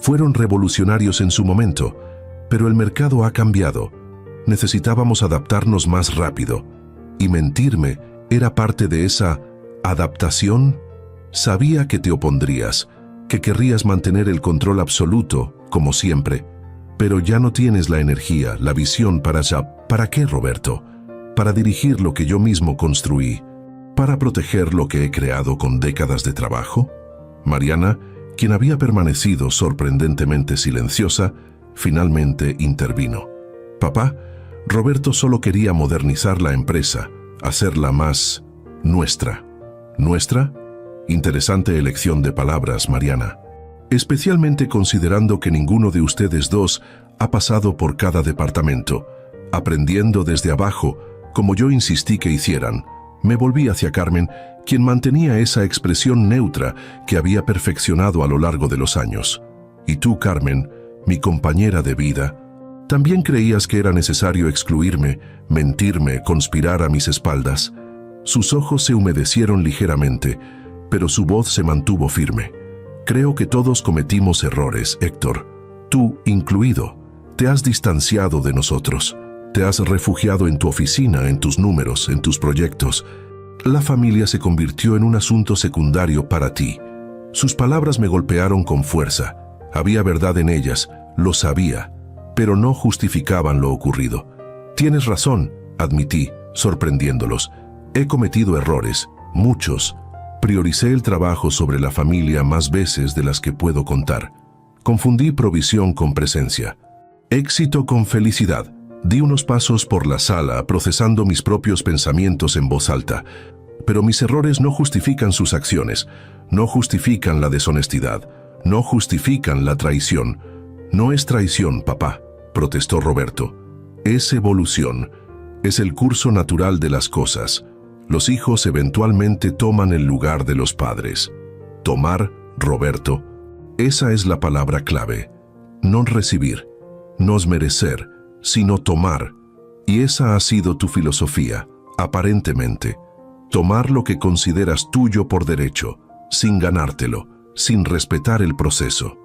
fueron revolucionarios en su momento, pero el mercado ha cambiado. Necesitábamos adaptarnos más rápido. Y mentirme era parte de esa adaptación. Sabía que te opondrías, que querrías mantener el control absoluto, como siempre. Pero ya no tienes la energía, la visión para ¿Para qué, Roberto? Para dirigir lo que yo mismo construí. ¿Para proteger lo que he creado con décadas de trabajo?» Mariana, quien había permanecido sorprendentemente silenciosa, finalmente intervino. «Papá, Roberto solo quería modernizar la empresa, hacerla más nuestra». «¿Nuestra?» Interesante elección de palabras, Mariana. Especialmente considerando que ninguno de ustedes dos ha pasado por cada departamento, aprendiendo desde abajo, como yo insistí que hicieran. Me volví hacia Carmen, quien mantenía esa expresión neutra que había perfeccionado a lo largo de los años. «Y tú, Carmen, mi compañera de vida, ¿también creías que era necesario excluirme, mentirme, conspirar a mis espaldas?» Sus ojos se humedecieron ligeramente, pero su voz se mantuvo firme. «Creo que todos cometimos errores, Héctor. Tú incluido. Te has distanciado de nosotros. Te has refugiado en tu oficina, en tus números, en tus proyectos. La familia se convirtió en un asunto secundario para ti». Sus palabras me golpearon con fuerza. Había verdad en ellas, lo sabía, pero no justificaban lo ocurrido. «Tienes razón», admití, sorprendiéndolos. «He cometido errores, muchos. Prioricé el trabajo sobre la familia más veces de las que puedo contar. Confundí provisión con presencia. Éxito con felicidad». Di unos pasos por la sala, procesando mis propios pensamientos en voz alta. Pero mis errores no justifican sus acciones, no justifican la deshonestidad, no justifican la traición. «No es traición, papá», protestó Roberto. «Es evolución. Es el curso natural de las cosas. Los hijos eventualmente toman el lugar de los padres». Tomar, Roberto. Esa es la palabra clave. No recibir, no merecer, sino tomar. Y esa ha sido tu filosofía, aparentemente. Tomar lo que consideras tuyo por derecho, sin ganártelo, sin respetar el proceso.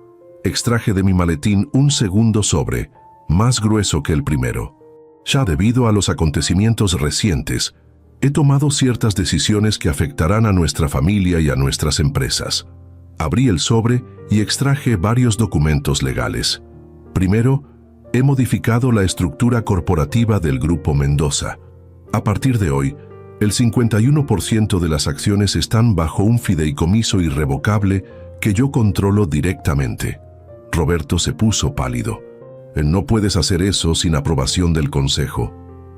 Extraje de mi maletín un segundo sobre, más grueso que el primero. Ya debido a los acontecimientos recientes, he tomado ciertas decisiones que afectarán a nuestra familia y a nuestras empresas. Abrí el sobre y extraje varios documentos legales. Primero, he modificado la estructura corporativa del Grupo Mendoza. A partir de hoy, el 51% de las acciones están bajo un fideicomiso irrevocable que yo controlo directamente. Roberto se puso pálido. «No puedes hacer eso sin aprobación del Consejo».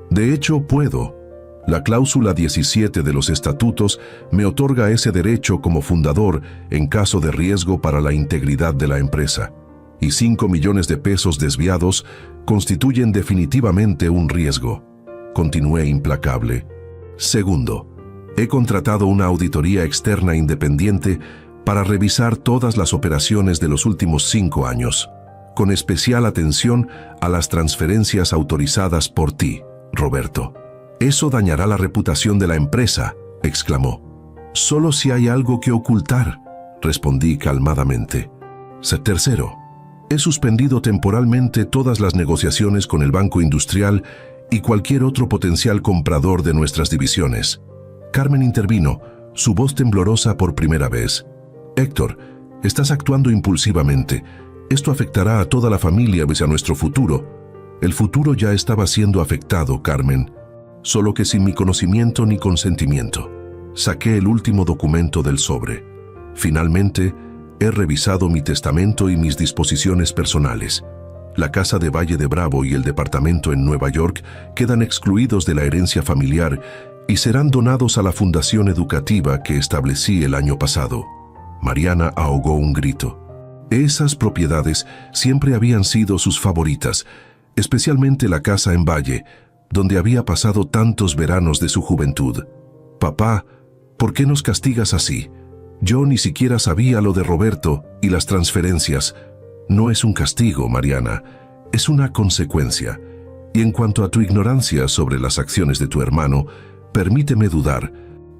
«De hecho, puedo. La cláusula 17 de los estatutos me otorga ese derecho como fundador en caso de riesgo para la integridad de la empresa. Y 5 millones de pesos desviados constituyen definitivamente un riesgo». Continué implacable. Segundo, he contratado una auditoría externa independiente para revisar todas las operaciones de los últimos 5 años, con especial atención a las transferencias autorizadas por ti, Roberto. «Eso dañará la reputación de la empresa», exclamó. «Solo si hay algo que ocultar», respondí calmadamente. Tercero, he suspendido temporalmente todas las negociaciones con el Banco Industrial y cualquier otro potencial comprador de nuestras divisiones. Carmen intervino, su voz temblorosa por primera vez. Héctor, estás actuando impulsivamente. Esto afectará a toda la familia y a nuestro futuro. El futuro ya estaba siendo afectado, Carmen, solo que sin mi conocimiento ni consentimiento. Saqué el último documento del sobre. Finalmente, he revisado mi testamento y mis disposiciones personales. La casa de Valle de Bravo y el departamento en Nueva York quedan excluidos de la herencia familiar y serán donados a la fundación educativa que establecí el año pasado. Mariana ahogó un grito. Esas propiedades siempre habían sido sus favoritas, especialmente la casa en Valle, donde había pasado tantos veranos de su juventud. Papá, ¿por qué nos castigas así? Yo ni siquiera sabía lo de Roberto y las transferencias. No es un castigo, Mariana, es una consecuencia. Y en cuanto a tu ignorancia sobre las acciones de tu hermano, permíteme dudar.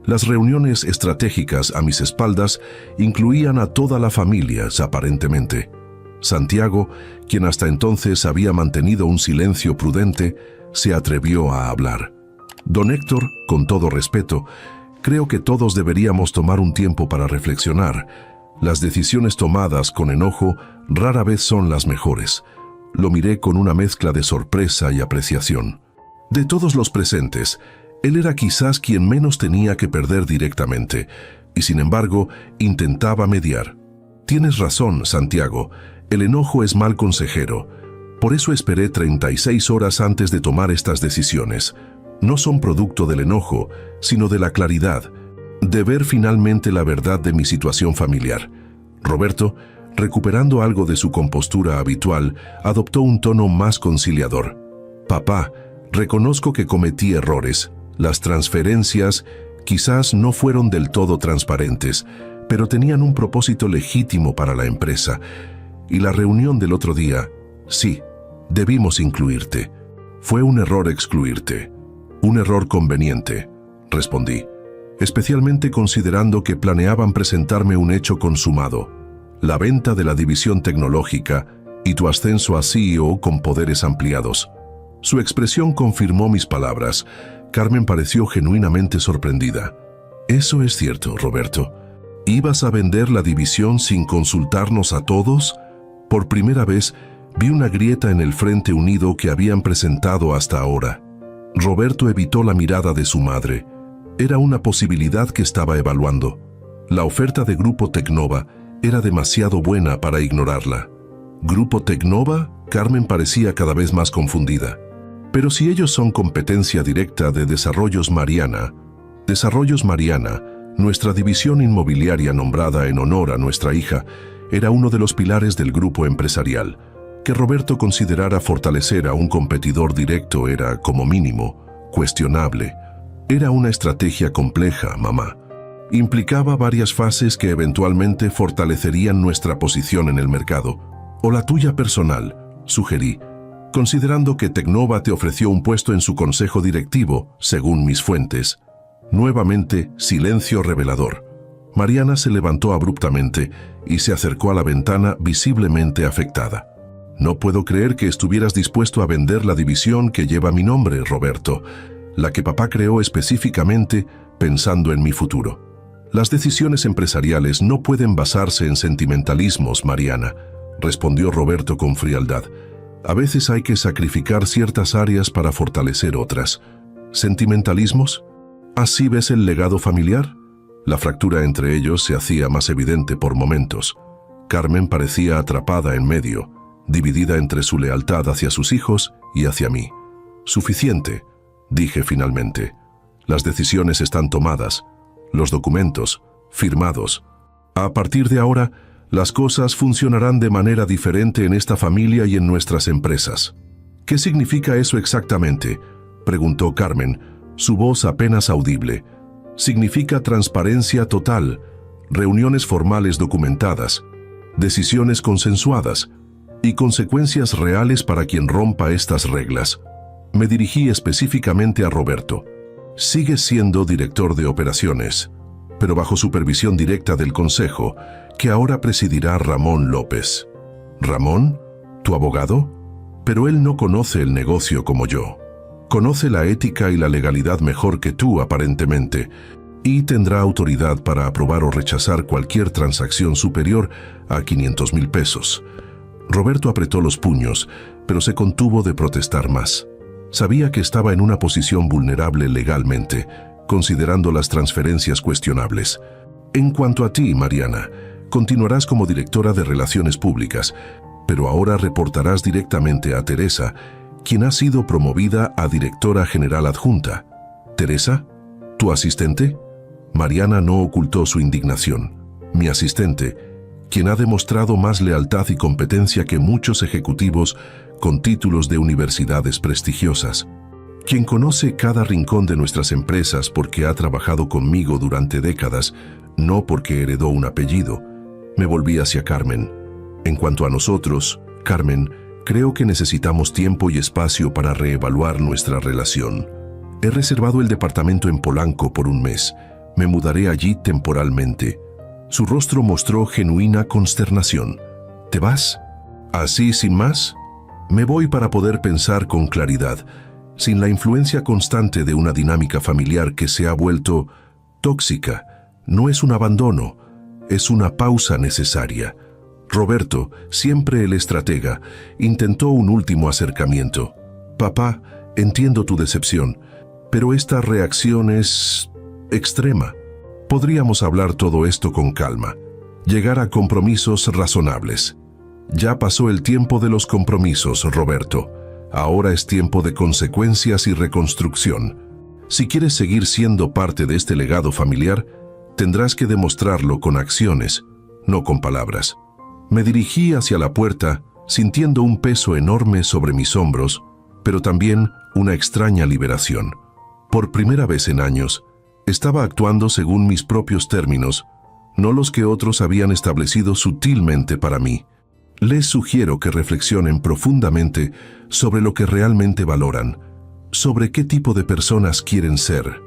Las reuniones estratégicas a mis espaldas incluían a toda la familia, aparentemente. Santiago, quien hasta entonces había mantenido un silencio prudente, se atrevió a hablar. Don Héctor, con todo respeto, creo que todos deberíamos tomar un tiempo para reflexionar. Las decisiones tomadas con enojo rara vez son las mejores. Lo miré con una mezcla de sorpresa y apreciación. De todos los presentes, él era quizás quien menos tenía que perder directamente, y sin embargo, intentaba mediar. Tienes razón, Santiago, el enojo es mal consejero. Por eso esperé 36 horas antes de tomar estas decisiones. No son producto del enojo, sino de la claridad, de ver finalmente la verdad de mi situación familiar. Roberto, recuperando algo de su compostura habitual, adoptó un tono más conciliador. Papá, reconozco que cometí errores. Las transferencias quizás no fueron del todo transparentes, pero tenían un propósito legítimo para la empresa. Y la reunión del otro día, sí, debimos incluirte. Fue un error excluirte. Un error conveniente, respondí, especialmente considerando que planeaban presentarme un hecho consumado, la venta de la división tecnológica y tu ascenso a CEO con poderes ampliados. Su expresión confirmó mis palabras. Carmen pareció genuinamente sorprendida. Eso es cierto, Roberto. ¿Ibas a vender la división sin consultarnos a todos? Por primera vez, vi una grieta en el Frente Unido que habían presentado hasta ahora. Roberto evitó la mirada de su madre. Era una posibilidad que estaba evaluando. La oferta de Grupo Tecnova era demasiado buena para ignorarla. ¿Grupo Tecnova? Carmen parecía cada vez más confundida. Pero si ellos son competencia directa de Desarrollos Mariana, nuestra división inmobiliaria nombrada en honor a nuestra hija, era uno de los pilares del grupo empresarial. Que Roberto considerara fortalecer a un competidor directo era, como mínimo, cuestionable. Era una estrategia compleja, mamá. Implicaba varias fases que eventualmente fortalecerían nuestra posición en el mercado. O la tuya personal, sugerí, considerando que Tecnova te ofreció un puesto en su consejo directivo, según mis fuentes. Nuevamente, silencio revelador. Mariana se levantó abruptamente y se acercó a la ventana visiblemente afectada. No puedo creer que estuvieras dispuesto a vender la división que lleva mi nombre, Roberto, la que papá creó específicamente pensando en mi futuro. Las decisiones empresariales no pueden basarse en sentimentalismos, Mariana, respondió Roberto con frialdad. A veces hay que sacrificar ciertas áreas para fortalecer otras. ¿Sentimentalismos? ¿Así ves el legado familiar? La fractura entre ellos se hacía más evidente por momentos. Carmen parecía atrapada en medio, dividida entre su lealtad hacia sus hijos y hacia mí. Suficiente, dije finalmente. Las decisiones están tomadas, los documentos firmados. A partir de ahora, las cosas funcionarán de manera diferente en esta familia y en nuestras empresas. ¿Qué significa eso exactamente?, preguntó Carmen, su voz apenas audible. Significa transparencia total, reuniones formales documentadas, decisiones consensuadas y consecuencias reales para quien rompa estas reglas. Me dirigí específicamente a Roberto. Sigue siendo director de operaciones, pero bajo supervisión directa del consejo, que ahora presidirá Ramón López. ¿Ramón? ¿Tu abogado? Pero él no conoce el negocio como yo. Conoce la ética y la legalidad mejor que tú, aparentemente, y tendrá autoridad para aprobar o rechazar cualquier transacción superior a 500,000 pesos. Roberto apretó los puños, pero se contuvo de protestar más. Sabía que estaba en una posición vulnerable legalmente, considerando las transferencias cuestionables. En cuanto a ti, Mariana, continuarás como directora de Relaciones Públicas, pero ahora reportarás directamente a Teresa, quien ha sido promovida a directora general adjunta. ¿Teresa? ¿Tu asistente? Mariana no ocultó su indignación. Mi asistente, quien ha demostrado más lealtad y competencia que muchos ejecutivos con títulos de universidades prestigiosas. Quien conoce cada rincón de nuestras empresas porque ha trabajado conmigo durante décadas, no porque heredó un apellido. Me volví hacia Carmen. En cuanto a nosotros, Carmen, creo que necesitamos tiempo y espacio para reevaluar nuestra relación. He reservado el departamento en Polanco por un mes. Me mudaré allí temporalmente. Su rostro mostró genuina consternación. ¿Te vas? ¿Así sin más? Me voy para poder pensar con claridad, sin la influencia constante de una dinámica familiar que se ha vuelto tóxica. No es un abandono, es una pausa necesaria. Roberto, siempre el estratega, intentó un último acercamiento. Papá, entiendo tu decepción, pero esta reacción es extrema. Podríamos hablar todo esto con calma, llegar a compromisos razonables. Ya pasó el tiempo de los compromisos, Roberto. Ahora es tiempo de consecuencias y reconstrucción. Si quieres seguir siendo parte de este legado familiar, tendrás que demostrarlo con acciones, no con palabras. Me dirigí hacia la puerta, sintiendo un peso enorme sobre mis hombros, pero también una extraña liberación. Por primera vez en años, estaba actuando según mis propios términos, no los que otros habían establecido sutilmente para mí. Les sugiero que reflexionen profundamente sobre lo que realmente valoran, sobre qué tipo de personas quieren ser,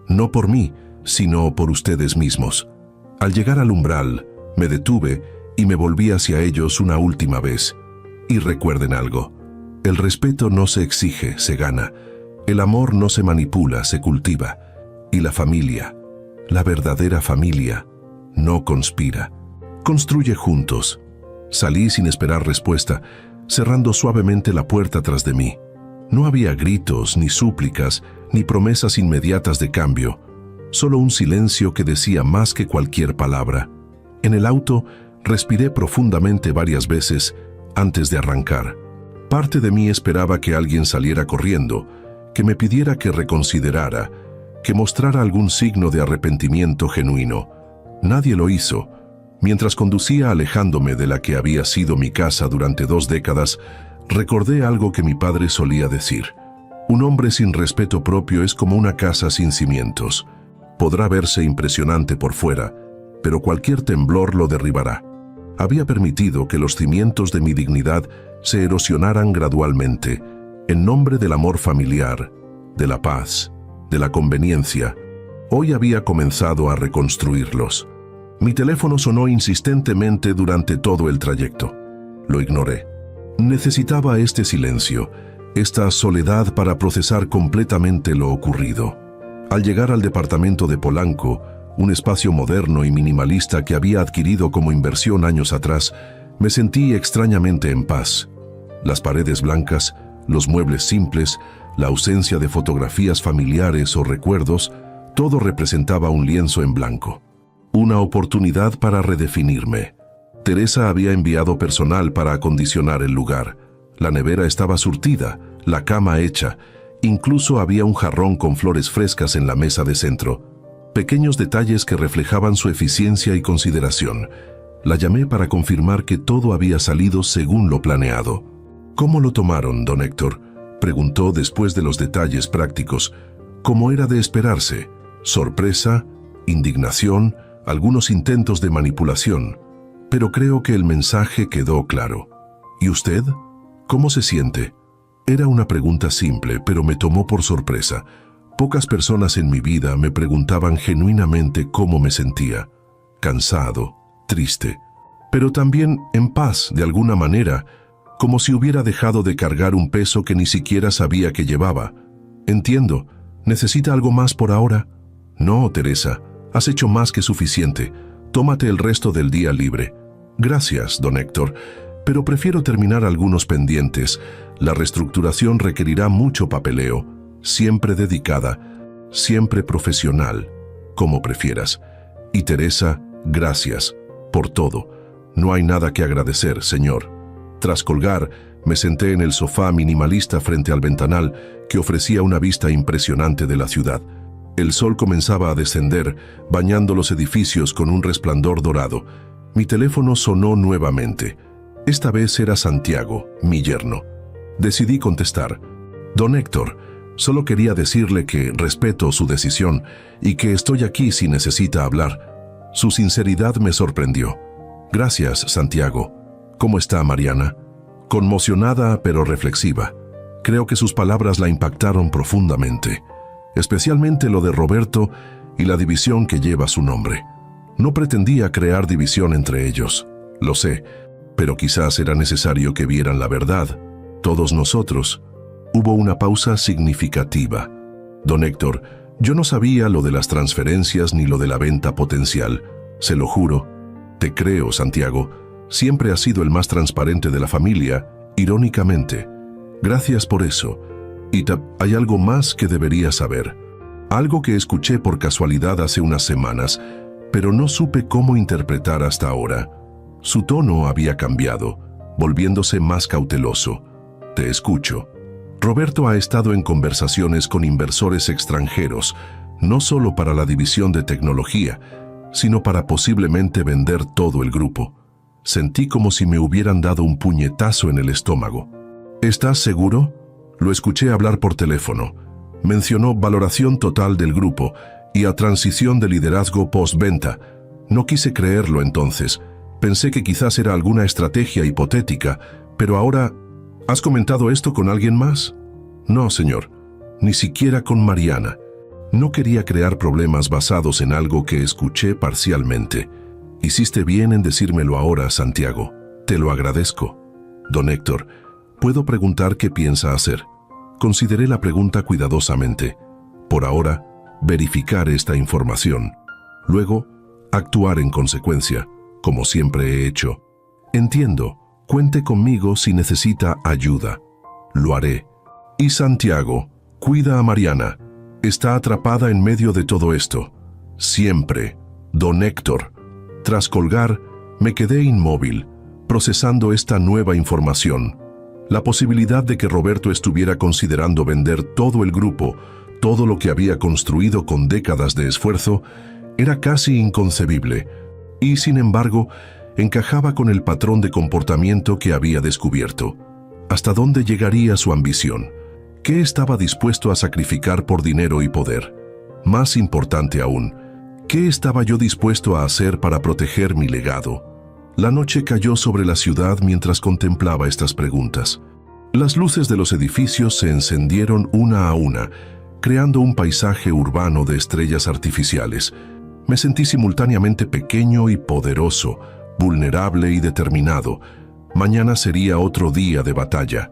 no por mí, sino por ustedes mismos. Al llegar al umbral, me detuve y me volví hacia ellos una última vez. Y recuerden algo, el respeto no se exige, se gana. El amor no se manipula, se cultiva. Y la familia, la verdadera familia, no conspira. Construye juntos. Salí sin esperar respuesta, cerrando suavemente la puerta tras de mí. No había gritos, ni súplicas, ni promesas inmediatas de cambio. Solo un silencio que decía más que cualquier palabra. En el auto, respiré profundamente varias veces antes de arrancar. Parte de mí esperaba que alguien saliera corriendo, que me pidiera que reconsiderara, que mostrara algún signo de arrepentimiento genuino. Nadie lo hizo. Mientras conducía alejándome de la que había sido mi casa durante 2 décadas, recordé algo que mi padre solía decir. Un hombre sin respeto propio es como una casa sin cimientos. Podrá verse impresionante por fuera, pero cualquier temblor lo derribará. Había permitido que los cimientos de mi dignidad se erosionaran gradualmente, en nombre del amor familiar, de la paz, de la conveniencia. Hoy había comenzado a reconstruirlos. Mi teléfono sonó insistentemente durante todo el trayecto. Lo ignoré. Necesitaba este silencio, esta soledad para procesar completamente lo ocurrido. Al llegar al departamento de Polanco, un espacio moderno y minimalista que había adquirido como inversión años atrás, me sentí extrañamente en paz. Las paredes blancas, los muebles simples, la ausencia de fotografías familiares o recuerdos, todo representaba un lienzo en blanco. Una oportunidad para redefinirme. Teresa había enviado personal para acondicionar el lugar. La nevera estaba surtida, la cama hecha, incluso había un jarrón con flores frescas en la mesa de centro. Pequeños detalles que reflejaban su eficiencia y consideración. La llamé para confirmar que todo había salido según lo planeado. ¿Cómo lo tomaron, don Héctor?, preguntó después de los detalles prácticos. Como era de esperarse, sorpresa, indignación, algunos intentos de manipulación. Pero creo que el mensaje quedó claro. ¿Y usted? ¿Cómo se siente? Era una pregunta simple, pero me tomó por sorpresa. Pocas personas en mi vida me preguntaban genuinamente cómo me sentía. Cansado, triste, pero también en paz de alguna manera, como si hubiera dejado de cargar un peso que ni siquiera sabía que llevaba. Entiendo. ¿Necesita algo más por ahora? No, Teresa. Has hecho más que suficiente. Tómate el resto del día libre. Gracias, don Héctor, pero prefiero terminar algunos pendientes. La reestructuración requerirá mucho papeleo. Siempre dedicada, siempre profesional, como prefieras. Y Teresa, gracias por todo. No hay nada que agradecer, señor. Tras colgar, me senté en el sofá minimalista frente al ventanal que ofrecía una vista impresionante de la ciudad. El sol comenzaba a descender, bañando los edificios con un resplandor dorado. Mi teléfono sonó nuevamente. Esta vez era Santiago, mi yerno. Decidí contestar. Don Héctor, solo quería decirle que respeto su decisión y que estoy aquí si necesita hablar. Su sinceridad me sorprendió. Gracias, Santiago. ¿Cómo está Mariana? Conmocionada pero reflexiva. Creo que sus palabras la impactaron profundamente, especialmente lo de Roberto y la división que lleva su nombre. No pretendía crear división entre ellos, lo sé, pero quizás era necesario que vieran la verdad. Todos nosotros. Hubo una pausa significativa. Don Héctor, yo no sabía lo de las transferencias ni lo de la venta potencial. Se lo juro. Te creo, Santiago. Siempre has sido el más transparente de la familia, irónicamente. Gracias por eso. Y hay algo más que deberías saber. Algo que escuché por casualidad hace unas semanas, pero no supe cómo interpretar hasta ahora. Su tono había cambiado, volviéndose más cauteloso. Te escucho. Roberto ha estado en conversaciones con inversores extranjeros, no solo para la división de tecnología, sino para posiblemente vender todo el grupo. Sentí como si me hubieran dado un puñetazo en el estómago. ¿Estás seguro? Lo escuché hablar por teléfono. Mencionó valoración total del grupo y a transición de liderazgo postventa. No quise creerlo entonces. Pensé que quizás era alguna estrategia hipotética, pero ahora... ¿Has comentado esto con alguien más? No, señor. Ni siquiera con Mariana. No quería crear problemas basados en algo que escuché parcialmente. Hiciste bien en decírmelo ahora, Santiago. Te lo agradezco. Don Héctor, ¿puedo preguntar qué piensa hacer? Consideré la pregunta cuidadosamente. Por ahora, verificar esta información. Luego, actuar en consecuencia, como siempre he hecho. Entiendo. Cuente conmigo si necesita ayuda. Lo haré. Y Santiago, cuida a Mariana. Está atrapada en medio de todo esto. Siempre. Don Héctor. Tras colgar, me quedé inmóvil, procesando esta nueva información. La posibilidad de que Roberto estuviera considerando vender todo el grupo, todo lo que había construido con décadas de esfuerzo, era casi inconcebible. Y, sin embargo, encajaba con el patrón de comportamiento que había descubierto. ¿Hasta dónde llegaría su ambición? ¿Qué estaba dispuesto a sacrificar por dinero y poder? Más importante aún, ¿qué estaba yo dispuesto a hacer para proteger mi legado? La noche cayó sobre la ciudad mientras contemplaba estas preguntas. Las luces de los edificios se encendieron una a una, creando un paisaje urbano de estrellas artificiales. Me sentí simultáneamente pequeño y poderoso, vulnerable y determinado. Mañana sería otro día de batalla.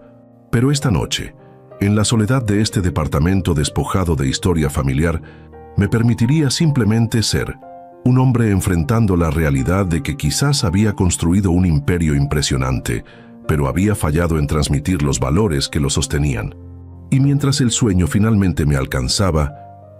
Pero esta noche, en la soledad de este departamento despojado de historia familiar, me permitiría simplemente ser un hombre enfrentando la realidad de que quizás había construido un imperio impresionante, pero había fallado en transmitir los valores que lo sostenían. Y mientras el sueño finalmente me alcanzaba,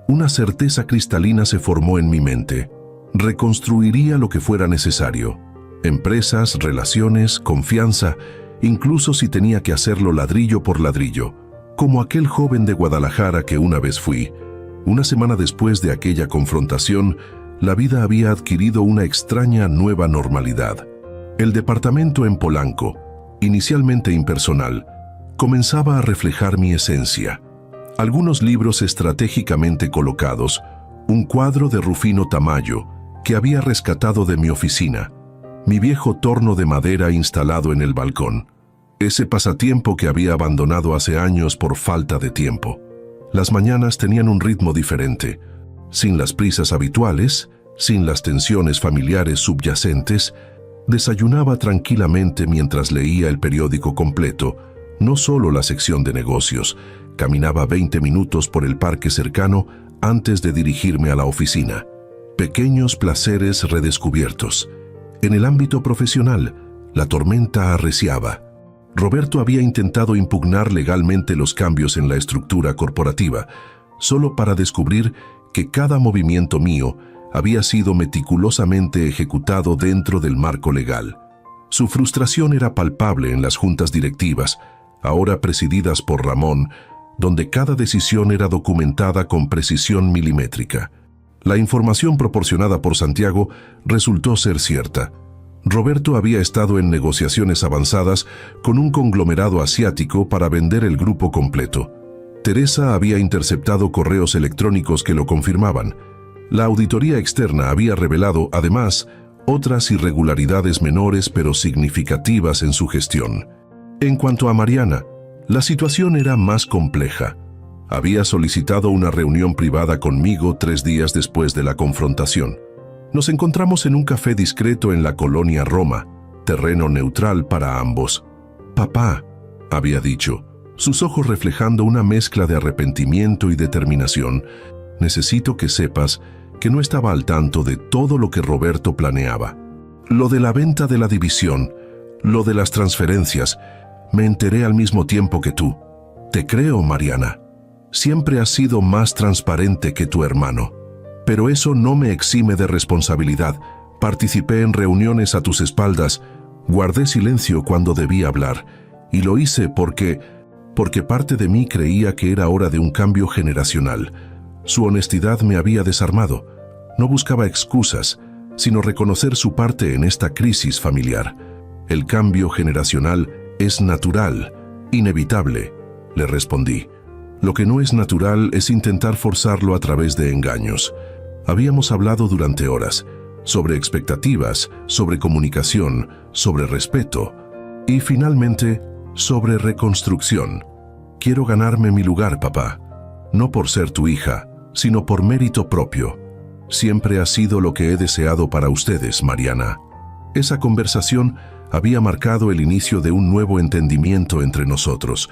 una certeza cristalina se formó en mi mente. Reconstruiría lo que fuera necesario. Empresas, relaciones, confianza, incluso si tenía que hacerlo ladrillo por ladrillo, como aquel joven de Guadalajara que una vez fui. Una semana después de aquella confrontación, la vida había adquirido una extraña nueva normalidad. El departamento en Polanco, inicialmente impersonal, comenzaba a reflejar mi esencia. Algunos libros estratégicamente colocados, un cuadro de Rufino Tamayo que había rescatado de mi oficina, mi viejo torno de madera instalado en el balcón, ese pasatiempo que había abandonado hace años por falta de tiempo. Las mañanas tenían un ritmo diferente, sin las prisas habituales, sin las tensiones familiares subyacentes. Desayunaba tranquilamente mientras leía el periódico completo, no solo la sección de negocios. Caminaba 20 minutos por el parque cercano antes de dirigirme a la oficina. pequeños placeres redescubiertos. En el ámbito profesional, la tormenta arreciaba. Roberto había intentado impugnar legalmente los cambios en la estructura corporativa, solo para descubrir que cada movimiento mío había sido meticulosamente ejecutado dentro del marco legal. Su frustración era palpable en las juntas directivas, ahora presididas por Ramón, donde cada decisión era documentada con precisión milimétrica. La información proporcionada por Santiago resultó ser cierta. Roberto había estado en negociaciones avanzadas con un conglomerado asiático para vender el grupo completo. Teresa había interceptado correos electrónicos que lo confirmaban. La auditoría externa había revelado, además, otras irregularidades menores pero significativas en su gestión. En cuanto a Mariana, la situación era más compleja. Había solicitado una reunión privada conmigo 3 días después de la confrontación. Nos encontramos en un café discreto en la colonia Roma, terreno neutral para ambos. «Papá», había dicho, sus ojos reflejando una mezcla de arrepentimiento y determinación, «necesito que sepas que no estaba al tanto de todo lo que Roberto planeaba. Lo de la venta de la división, lo de las transferencias, me enteré al mismo tiempo que tú. Te creo, Mariana. Siempre has sido más transparente que tu hermano. Pero eso no me exime de responsabilidad. Participé en reuniones a tus espaldas, guardé silencio cuando debía hablar, y lo hice porque parte de mí creía que era hora de un cambio generacional. Su honestidad me había desarmado. No buscaba excusas, sino reconocer su parte en esta crisis familiar. El cambio generacional es natural, inevitable, le respondí. Lo que no es natural es intentar forzarlo a través de engaños. Habíamos hablado durante horas, sobre expectativas, sobre comunicación, sobre respeto y finalmente sobre reconstrucción. Quiero ganarme mi lugar, papá, no por ser tu hija, sino por mérito propio. Siempre ha sido lo que he deseado para ustedes, Mariana. Esa conversación había marcado el inicio de un nuevo entendimiento entre nosotros,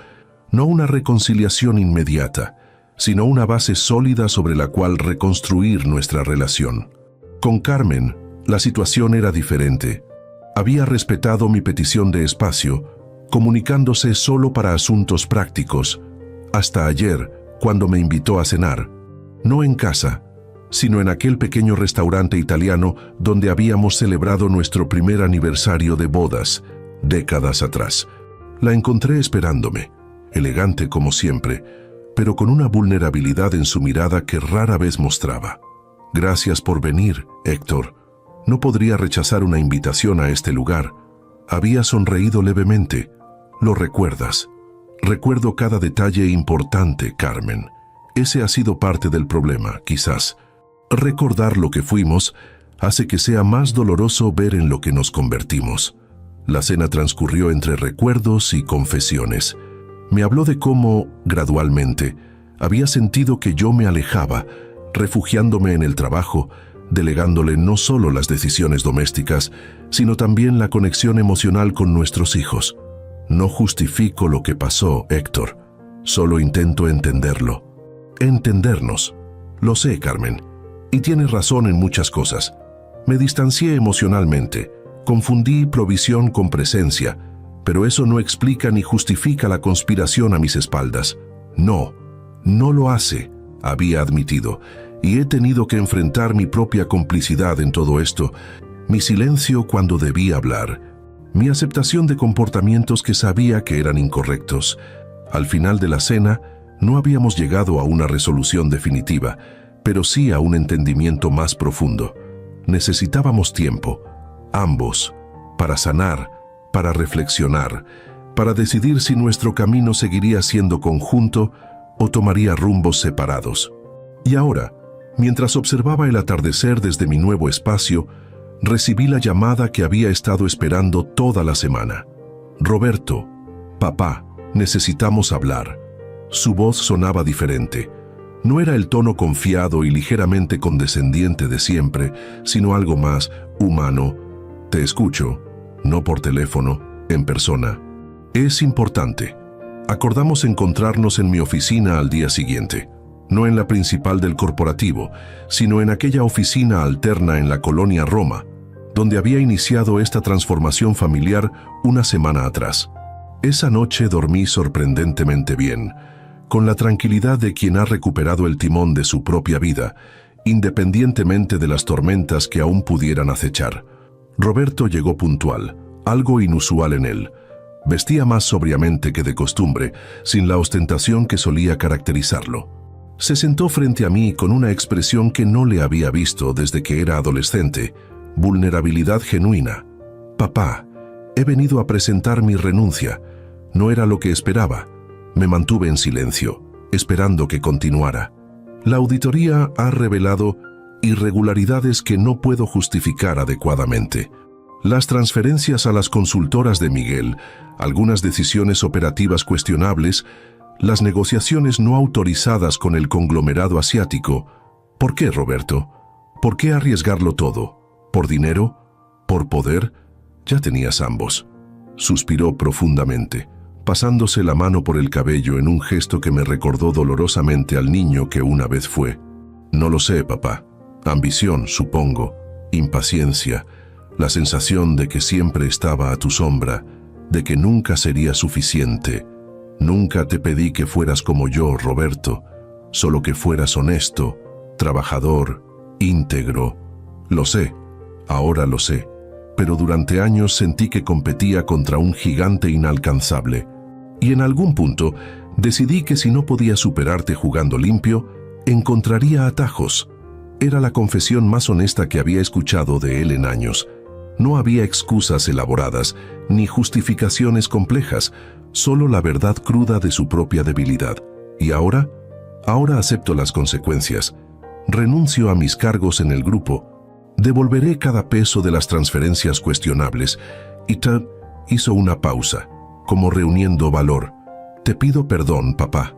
no una reconciliación inmediata, sino una base sólida sobre la cual reconstruir nuestra relación. Con Carmen, la situación era diferente. Había respetado mi petición de espacio, comunicándose solo para asuntos prácticos, hasta ayer, cuando me invitó a cenar, no en casa, sino en aquel pequeño restaurante italiano donde habíamos celebrado nuestro primer aniversario de bodas, décadas atrás. La encontré esperándome, elegante como siempre, pero con una vulnerabilidad en su mirada que rara vez mostraba. «Gracias por venir, Héctor. No podría rechazar una invitación a este lugar». Había sonreído levemente. «Lo recuerdas». «Recuerdo cada detalle importante, Carmen. Ese ha sido parte del problema, quizás. Recordar lo que fuimos hace que sea más doloroso ver en lo que nos convertimos». La cena transcurrió entre recuerdos y confesiones. Me habló de cómo, gradualmente, había sentido que yo me alejaba, refugiándome en el trabajo, delegándole no solo las decisiones domésticas, sino también la conexión emocional con nuestros hijos. No justifico lo que pasó, Héctor. Solo intento entenderlo. Entendernos. Lo sé, Carmen. Y tienes razón en muchas cosas. Me distancié emocionalmente. Confundí provisión con presencia. Pero eso no explica ni justifica la conspiración a mis espaldas. No lo hace, había admitido, y he tenido que enfrentar mi propia complicidad en todo esto, mi silencio cuando debía hablar, mi aceptación de comportamientos que sabía que eran incorrectos. Al final de la cena, no habíamos llegado a una resolución definitiva, pero sí a un entendimiento más profundo. Necesitábamos tiempo, ambos, para sanar, para reflexionar, para decidir si nuestro camino seguiría siendo conjunto o tomaría rumbos separados. Y ahora, mientras observaba el atardecer desde mi nuevo espacio, recibí la llamada que había estado esperando toda la semana. «Roberto, papá, necesitamos hablar». Su voz sonaba diferente. No era el tono confiado y ligeramente condescendiente de siempre, sino algo más humano. «Te escucho». No por teléfono, en persona. «Es importante. Acordamos encontrarnos en mi oficina al día siguiente». no en la principal del corporativo, sino en aquella oficina alterna en la colonia Roma, donde había iniciado esta transformación familiar una semana atrás. Esa noche dormí sorprendentemente bien, con la tranquilidad de quien ha recuperado el timón de su propia vida, independientemente de las tormentas que aún pudieran acechar. Roberto llegó puntual, algo inusual en él. Vestía más sobriamente que de costumbre, sin la ostentación que solía caracterizarlo. Se sentó frente a mí con una expresión que no le había visto desde que era adolescente, vulnerabilidad genuina. «Papá, he venido a presentar mi renuncia. No era lo que esperaba». Me mantuve en silencio, esperando que continuara. La auditoría ha revelado irregularidades que no puedo justificar adecuadamente. Las transferencias a las consultoras de Miguel, algunas decisiones operativas cuestionables, las negociaciones no autorizadas con el conglomerado asiático. ¿Por qué, Roberto? ¿Por qué arriesgarlo todo? ¿Por dinero? ¿Por poder? Ya tenías ambos. Suspiró profundamente, pasándose la mano por el cabello en un gesto que me recordó dolorosamente al niño que una vez fue. No lo sé, papá. Ambición, supongo. Impaciencia. La sensación de que siempre estaba a tu sombra, de que nunca sería suficiente. Nunca te pedí que fueras como yo, Roberto, solo que fueras honesto, trabajador, íntegro. Lo sé, ahora lo sé, pero durante años sentí que competía contra un gigante inalcanzable. Y en algún punto decidí que si no podía superarte jugando limpio, encontraría atajos. Era la confesión más honesta que había escuchado de él en años. No había excusas elaboradas, ni justificaciones complejas, solo la verdad cruda de su propia debilidad. ¿Y ahora? Ahora acepto las consecuencias. Renuncio a mis cargos en el grupo. Devolveré cada peso de las transferencias cuestionables. Y Ted hizo una pausa, como reuniendo valor. Te pido perdón, papá.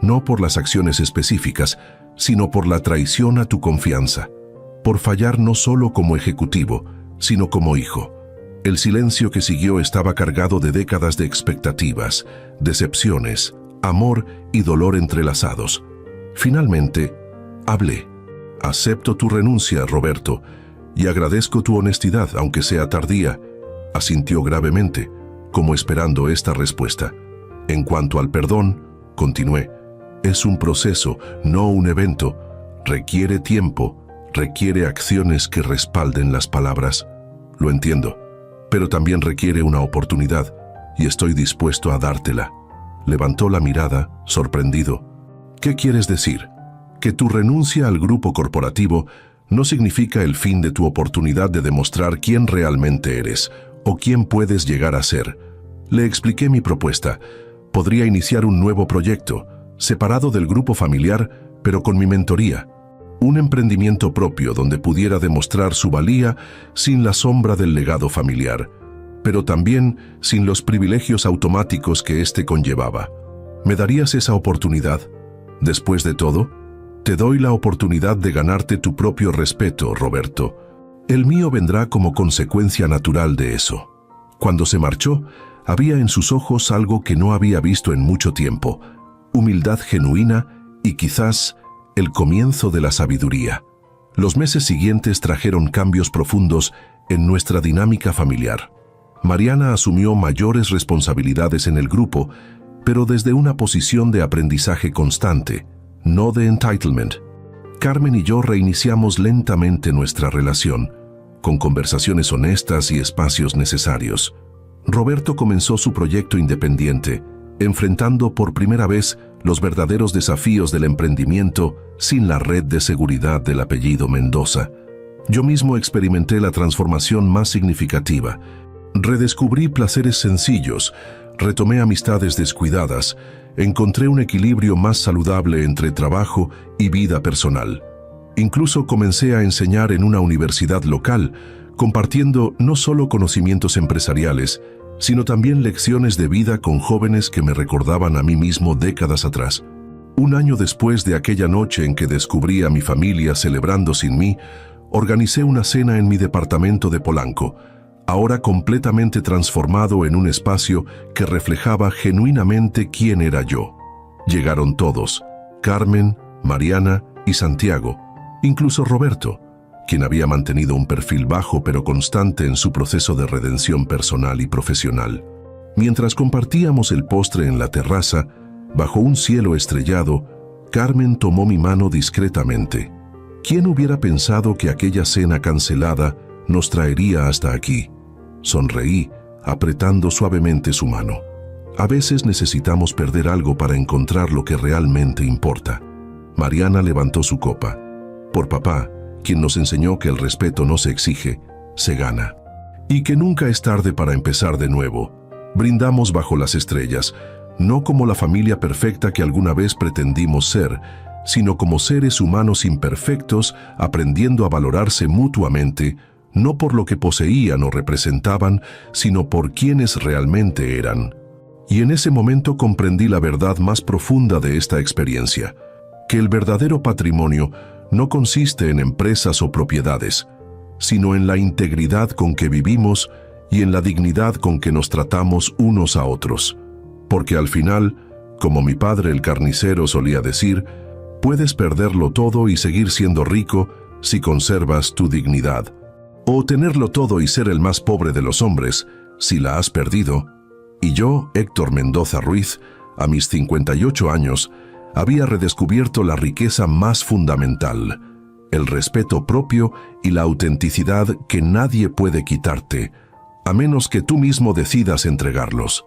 No por las acciones específicas, sino por la traición a tu confianza. Por fallar no solo como ejecutivo, sino como hijo. El silencio que siguió estaba cargado de décadas de expectativas, decepciones, amor y dolor entrelazados. Finalmente, hablé. Acepto tu renuncia, Roberto, y agradezco tu honestidad, aunque sea tardía. Asintió gravemente, como esperando esta respuesta. En cuanto al perdón, continué, es un proceso, no un evento. Requiere tiempo, requiere acciones que respalden las palabras. Lo entiendo, pero también requiere una oportunidad, y estoy dispuesto a dártela. Levantó la mirada, sorprendido. ¿Qué quieres decir? ¿Que tu renuncia al grupo corporativo no significa el fin de tu oportunidad de demostrar quién realmente eres o quién puedes llegar a ser? Le expliqué mi propuesta. Podría iniciar un nuevo proyecto, separado del grupo familiar, pero con mi mentoría. Un emprendimiento propio donde pudiera demostrar su valía sin la sombra del legado familiar, pero también sin los privilegios automáticos que éste conllevaba. ¿Me darías esa oportunidad? Después de todo, te doy la oportunidad de ganarte tu propio respeto, Roberto. El mío vendrá como consecuencia natural de eso. Cuando se marchó, había en sus ojos algo que no había visto en mucho tiempo: humildad genuina y quizás el comienzo de la sabiduría. Los meses siguientes trajeron cambios profundos en nuestra dinámica familiar. Mariana asumió mayores responsabilidades en el grupo, pero desde una posición de aprendizaje constante, no de entitlement. Carmen y yo reiniciamos lentamente nuestra relación, con conversaciones honestas y espacios necesarios. Roberto comenzó su proyecto independiente, enfrentando por primera vez los verdaderos desafíos del emprendimiento sin la red de seguridad del apellido Mendoza. Yo mismo experimenté la transformación más significativa. Redescubrí placeres sencillos, retomé amistades descuidadas, encontré un equilibrio más saludable entre trabajo y vida personal. Incluso comencé a enseñar en una universidad local, compartiendo no solo conocimientos empresariales, sino también lecciones de vida con jóvenes que me recordaban a mí mismo décadas atrás. Un año después de aquella noche en que descubrí a mi familia celebrando sin mí, organicé una cena en mi departamento de Polanco, ahora completamente transformado en un espacio que reflejaba genuinamente quién era yo. Llegaron todos: Carmen, Mariana y Santiago, incluso Roberto, quien había mantenido un perfil bajo pero constante en su proceso de redención personal y profesional. Mientras compartíamos el postre en la terraza, bajo un cielo estrellado, Carmen tomó mi mano discretamente. ¿Quién hubiera pensado que aquella cena cancelada nos traería hasta aquí? Sonreí, apretando suavemente su mano. A veces necesitamos perder algo para encontrar lo que realmente importa. Mariana levantó su copa. Por papá, quien nos enseñó que el respeto no se exige, se gana. Y que nunca es tarde para empezar de nuevo. Brindamos bajo las estrellas, no como la familia perfecta que alguna vez pretendimos ser, sino como seres humanos imperfectos aprendiendo a valorarse mutuamente, no por lo que poseían o representaban, sino por quienes realmente eran. Y en ese momento comprendí la verdad más profunda de esta experiencia, que el verdadero patrimonio no consiste en empresas o propiedades, sino en la integridad con que vivimos y en la dignidad con que nos tratamos unos a otros. Porque al final, como mi padre el carnicero solía decir, puedes perderlo todo y seguir siendo rico si conservas tu dignidad. O tenerlo todo y ser el más pobre de los hombres si la has perdido. Y yo, Héctor Mendoza Ruiz, a mis 58 años, había redescubierto la riqueza más fundamental, el respeto propio y la autenticidad que nadie puede quitarte, a menos que tú mismo decidas entregarlos.